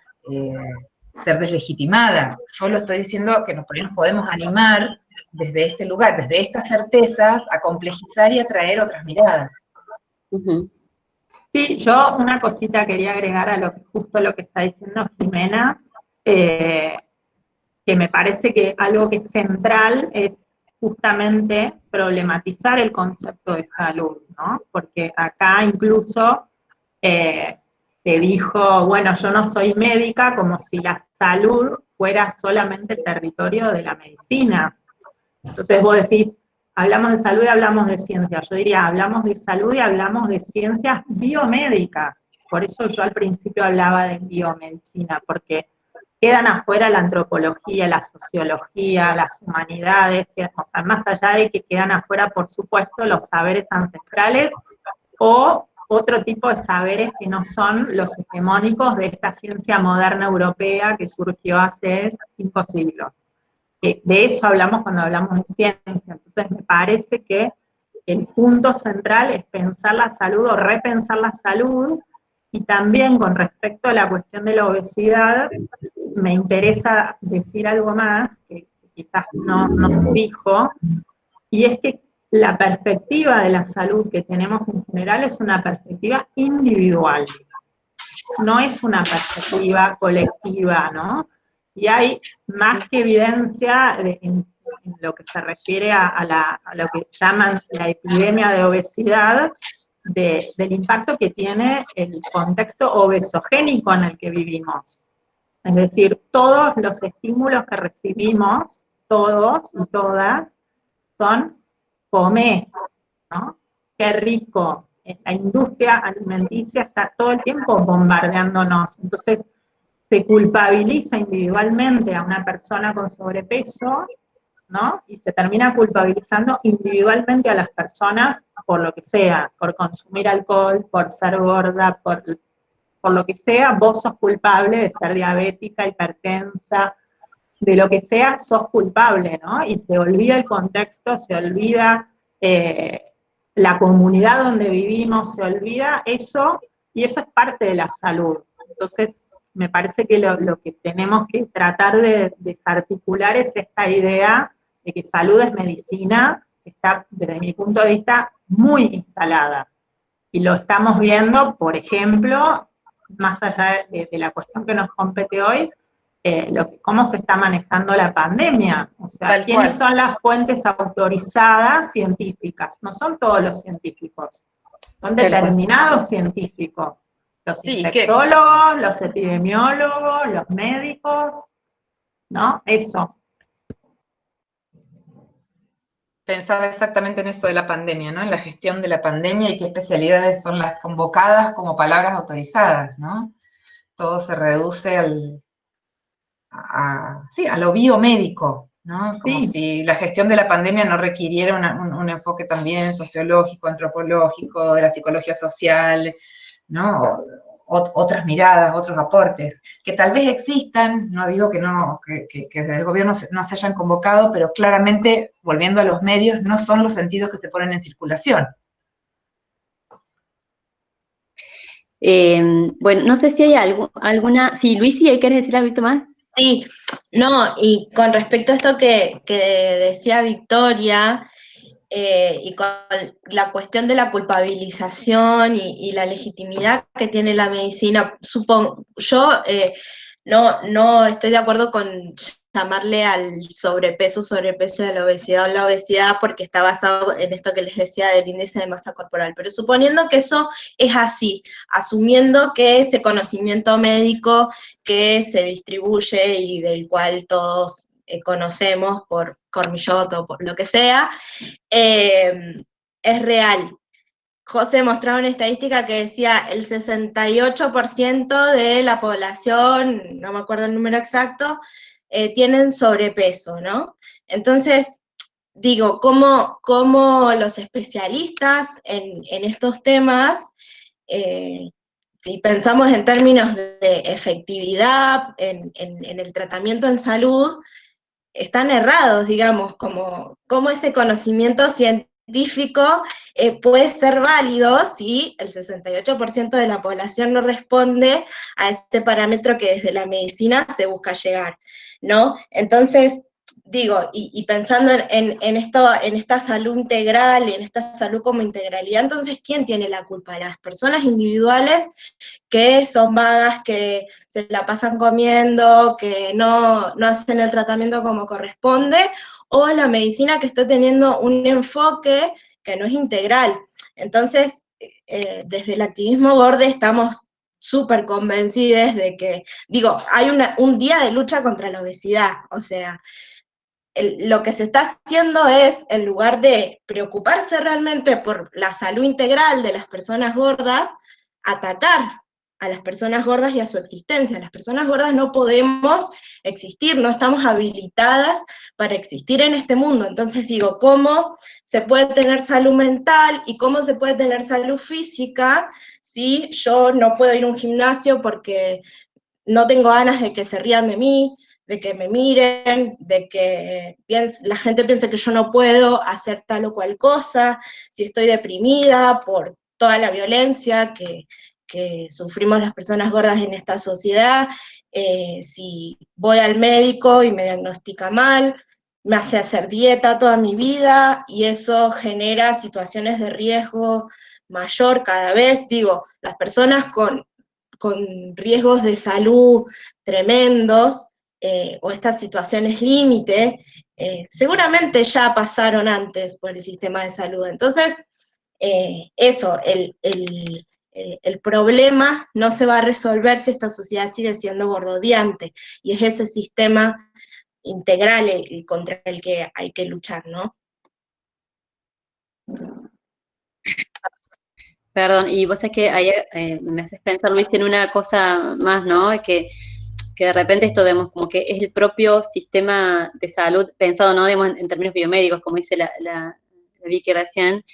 ser deslegitimadas. Solo estoy diciendo que nos podemos animar desde este lugar, desde estas certezas, a complejizar y a traer otras miradas. Sí, yo una cosita quería agregar a justo lo que está diciendo Jimena, que me parece que algo que es central es justamente problematizar el concepto de salud, ¿no? Porque acá incluso se dijo, bueno, yo no soy médica, como si la salud fuera solamente territorio de la medicina. Entonces vos decís, hablamos de salud y hablamos de ciencia. Yo diría, hablamos de salud y hablamos de ciencias biomédicas. Por eso yo al principio hablaba de biomedicina, porque quedan afuera la antropología, la sociología, las humanidades, o sea, más allá de que quedan afuera, por supuesto, los saberes ancestrales o otro tipo de saberes que no son los hegemónicos de esta ciencia moderna europea que surgió hace 5 siglos. De eso hablamos cuando hablamos de ciencia. Entonces me parece que el punto central es pensar la salud o repensar la salud, y también con respecto a la cuestión de la obesidad, me interesa decir algo más que quizás no se dijo, y es que la perspectiva de la salud que tenemos en general es una perspectiva individual, no es una perspectiva colectiva, ¿no? Y hay más que evidencia en lo que se refiere a lo que llaman la epidemia de obesidad, del impacto que tiene el contexto obesogénico en el que vivimos. Es decir, todos los estímulos que recibimos, todos y todas, son comer, ¿no? Qué rico. La industria alimenticia está todo el tiempo bombardeándonos. Entonces, se culpabiliza individualmente a una persona con sobrepeso, ¿no? Y se termina culpabilizando individualmente a las personas por lo que sea, por consumir alcohol, por ser gorda, por lo que sea, vos sos culpable de ser diabética, hipertensa, de lo que sea, sos culpable, ¿no? Y se olvida el contexto, se olvida la comunidad donde vivimos, se olvida eso, y eso es parte de la salud. Entonces, me parece que lo que tenemos que tratar de desarticular es esta idea de que salud es medicina, que está, desde mi punto de vista, muy instalada. Y lo estamos viendo, por ejemplo, más allá de la cuestión que nos compete hoy, cómo se está manejando la pandemia. O sea, ¿quiénes son las fuentes autorizadas científicas? No son todos los científicos, son determinados científicos. Los infectólogos, los epidemiólogos, los médicos, ¿no? Eso. Pensaba exactamente en eso de la pandemia, ¿no? En la gestión de la pandemia y qué especialidades son las convocadas como palabras autorizadas, ¿no? Todo se reduce a lo biomédico, ¿no? Como si la gestión de la pandemia no requiriera un enfoque también sociológico, antropológico, de la psicología social, ¿no? otras miradas, otros aportes, que tal vez existan, no digo que no, que desde el gobierno no se hayan convocado, pero claramente, volviendo a los medios, no son los sentidos que se ponen en circulación. Bueno, no sé si hay alguna... Sí, Luisi, ¿quieres decir algo más? Sí, no, y con respecto a esto que decía Victoria, y con la cuestión de la culpabilización y la legitimidad que tiene la medicina, yo no estoy de acuerdo con llamarle al sobrepeso de la obesidad o la obesidad, porque está basado en esto que les decía del índice de masa corporal, pero suponiendo que eso es así, asumiendo que ese conocimiento médico que se distribuye y del cual todos conocemos por Cormillot o por lo que sea, es real. José mostraba una estadística que decía el 68% de la población, no me acuerdo el número exacto, tienen sobrepeso, ¿no? Entonces, digo, ¿cómo los especialistas en estos temas, si pensamos en términos de efectividad en el tratamiento en salud, están errados, digamos, como ese conocimiento científico puede ser válido si el 68% de la población no responde a este parámetro que desde la medicina se busca llegar, ¿no? Entonces, digo, y pensando en esta salud integral, en esta salud como integralidad, entonces, ¿quién tiene la culpa? ¿Las personas individuales que son vagas, que se la pasan comiendo, que no hacen el tratamiento como corresponde, o la medicina que está teniendo un enfoque que no es integral? Entonces, desde el activismo Gorde estamos súper convencidos de que, digo, hay un día de lucha contra la obesidad, o sea, lo que se está haciendo es, en lugar de preocuparse realmente por la salud integral de las personas gordas, atacar a las personas gordas y a su existencia. Las personas gordas no podemos existir, no estamos habilitadas para existir en este mundo. Entonces digo, ¿cómo se puede tener salud mental y cómo se puede tener salud física si yo no puedo ir a un gimnasio porque no tengo ganas de que se rían de mí, de que me miren, de que la gente piense que yo no puedo hacer tal o cual cosa, si estoy deprimida por toda la violencia que sufrimos las personas gordas en esta sociedad, si voy al médico y me diagnostica mal, me hace hacer dieta toda mi vida, y eso genera situaciones de riesgo mayor cada vez. Digo, las personas con riesgos de salud tremendos, o estas situaciones límite, seguramente ya pasaron antes por el sistema de salud. Entonces, eso, el problema no se va a resolver si esta sociedad sigue siendo gordodiante, y es ese sistema integral contra el que hay que luchar, ¿no? Perdón, y vos sabés que ayer me haces pensar, Luis, en una cosa más, ¿no? Que de repente esto, digamos, como que es el propio sistema de salud pensado, ¿no? Digamos, en términos biomédicos, como dice la Vicky recién,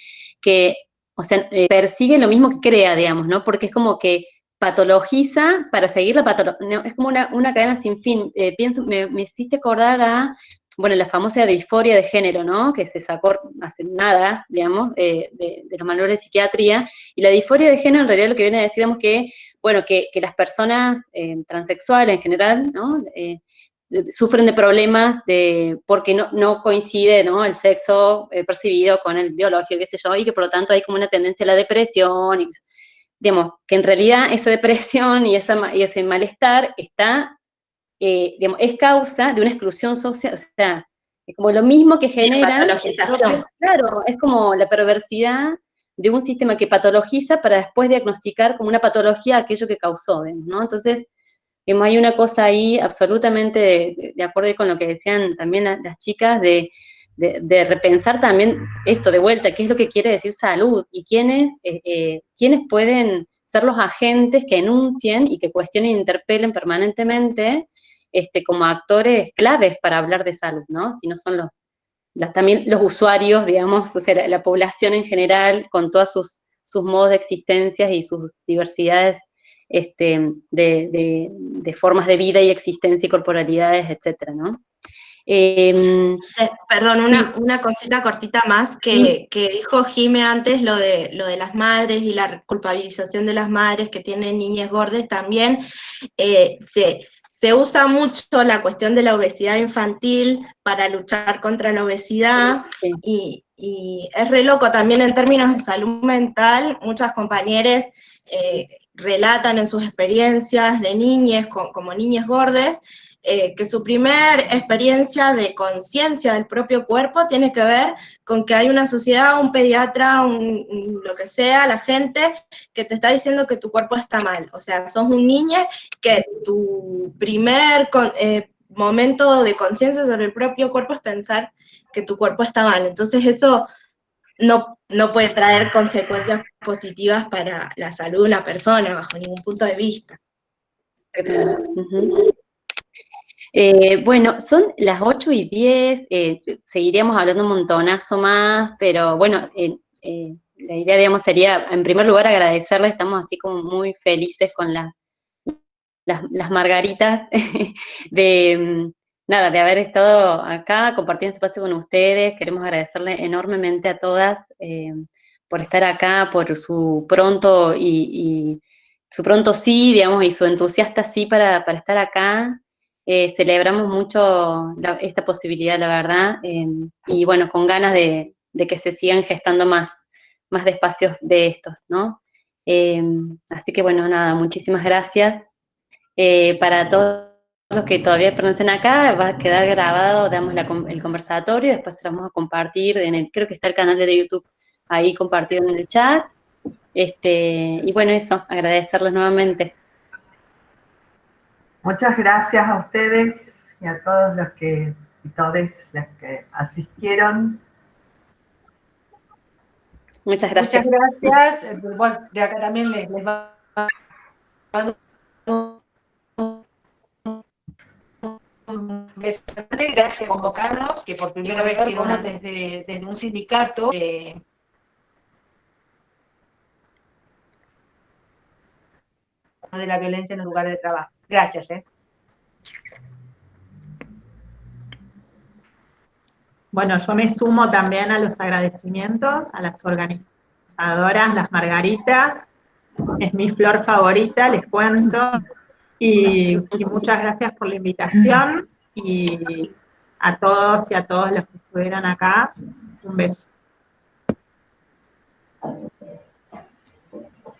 que, o sea, persigue lo mismo que crea, digamos, ¿no? Porque es como que patologiza para seguir la patología, no, es como una cadena sin fin. Me hiciste acordar a, bueno, la famosa disforia de género, ¿no? Que se sacó hace nada, digamos, de los manuales de psiquiatría, y la disforia de género en realidad lo que viene a decir, digamos, que, bueno, que las personas transexuales en general, ¿no? Sufren de problemas porque no coincide, ¿no? El sexo percibido con el biológico, qué sé yo, y que por lo tanto hay como una tendencia a la depresión, y, digamos, que en realidad esa depresión y ese malestar está, digamos, es causa de una exclusión social, o sea, es como lo mismo que genera, claro, es como la perversidad de un sistema que patologiza para después diagnosticar como una patología aquello que causó, digamos, ¿no? Entonces, digamos, hay una cosa ahí absolutamente de acuerdo con lo que decían también las chicas, de repensar también esto de vuelta, qué es lo que quiere decir salud, y quiénes pueden ser los agentes que enuncien y que cuestionen e interpelen permanentemente como actores claves para hablar de salud, ¿no? Si no son también los usuarios, digamos, o sea, la población en general, con todos sus modos de existencia y sus diversidades de formas de vida y existencia y corporalidades, etcétera, ¿no? Perdón, sí. una cosita cortita más que dijo Jime antes, lo de las madres y la culpabilización de las madres que tienen niñas gordas también. Se usa mucho la cuestión de la obesidad infantil para luchar contra la obesidad, y es re loco también en términos de salud mental. Muchas compañeras relatan en sus experiencias de niñas como niñas gordas, que su primer experiencia de conciencia del propio cuerpo tiene que ver con que hay una sociedad, un pediatra, lo que sea, la gente que te está diciendo que tu cuerpo está mal. O sea, sos un niño que tu primer momento de conciencia sobre el propio cuerpo es pensar que tu cuerpo está mal. Entonces eso no puede traer consecuencias positivas para la salud de una persona, bajo ningún punto de vista. Bueno, son las 8:10, seguiríamos hablando un montonazo más, pero bueno, la idea, digamos, sería, en primer lugar, agradecerles, estamos así como muy felices con las margaritas nada, de haber estado acá, compartiendo este espacio con ustedes. Queremos agradecerle enormemente a todas por estar acá, por su pronto y su pronto sí, digamos, y su entusiasta sí para estar acá. Celebramos mucho esta posibilidad, la verdad, y bueno, con ganas de que se sigan gestando más de espacios de estos, ¿no? Así que bueno, nada, muchísimas gracias. Para todos los que todavía permanecen acá, va a quedar grabado, damos el conversatorio, después se lo vamos a compartir, creo que está el canal de YouTube ahí compartido en el chat. Y bueno, eso, agradecerles nuevamente. Muchas gracias a ustedes y a todos los que, y todes los que asistieron. Muchas gracias. Muchas gracias. Bueno, de acá también les mando un beso. Gracias por convocarnos, que por primera vez como desde un sindicato de la violencia en el lugar de trabajo. Gracias. Bueno, yo me sumo también a los agradecimientos a las organizadoras, las margaritas, es mi flor favorita, les cuento, y muchas gracias por la invitación, y a todos y a todas los que estuvieron acá, un beso.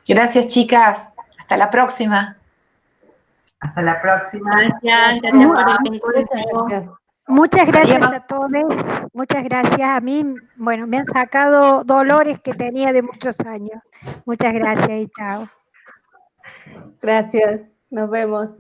Gracias, chicas. Hasta la próxima. Hasta la próxima. Gracias por el encuentro. Muchas gracias a todos, muchas gracias. A mí, bueno, me han sacado dolores que tenía de muchos años. Muchas gracias y chao. Gracias, nos vemos.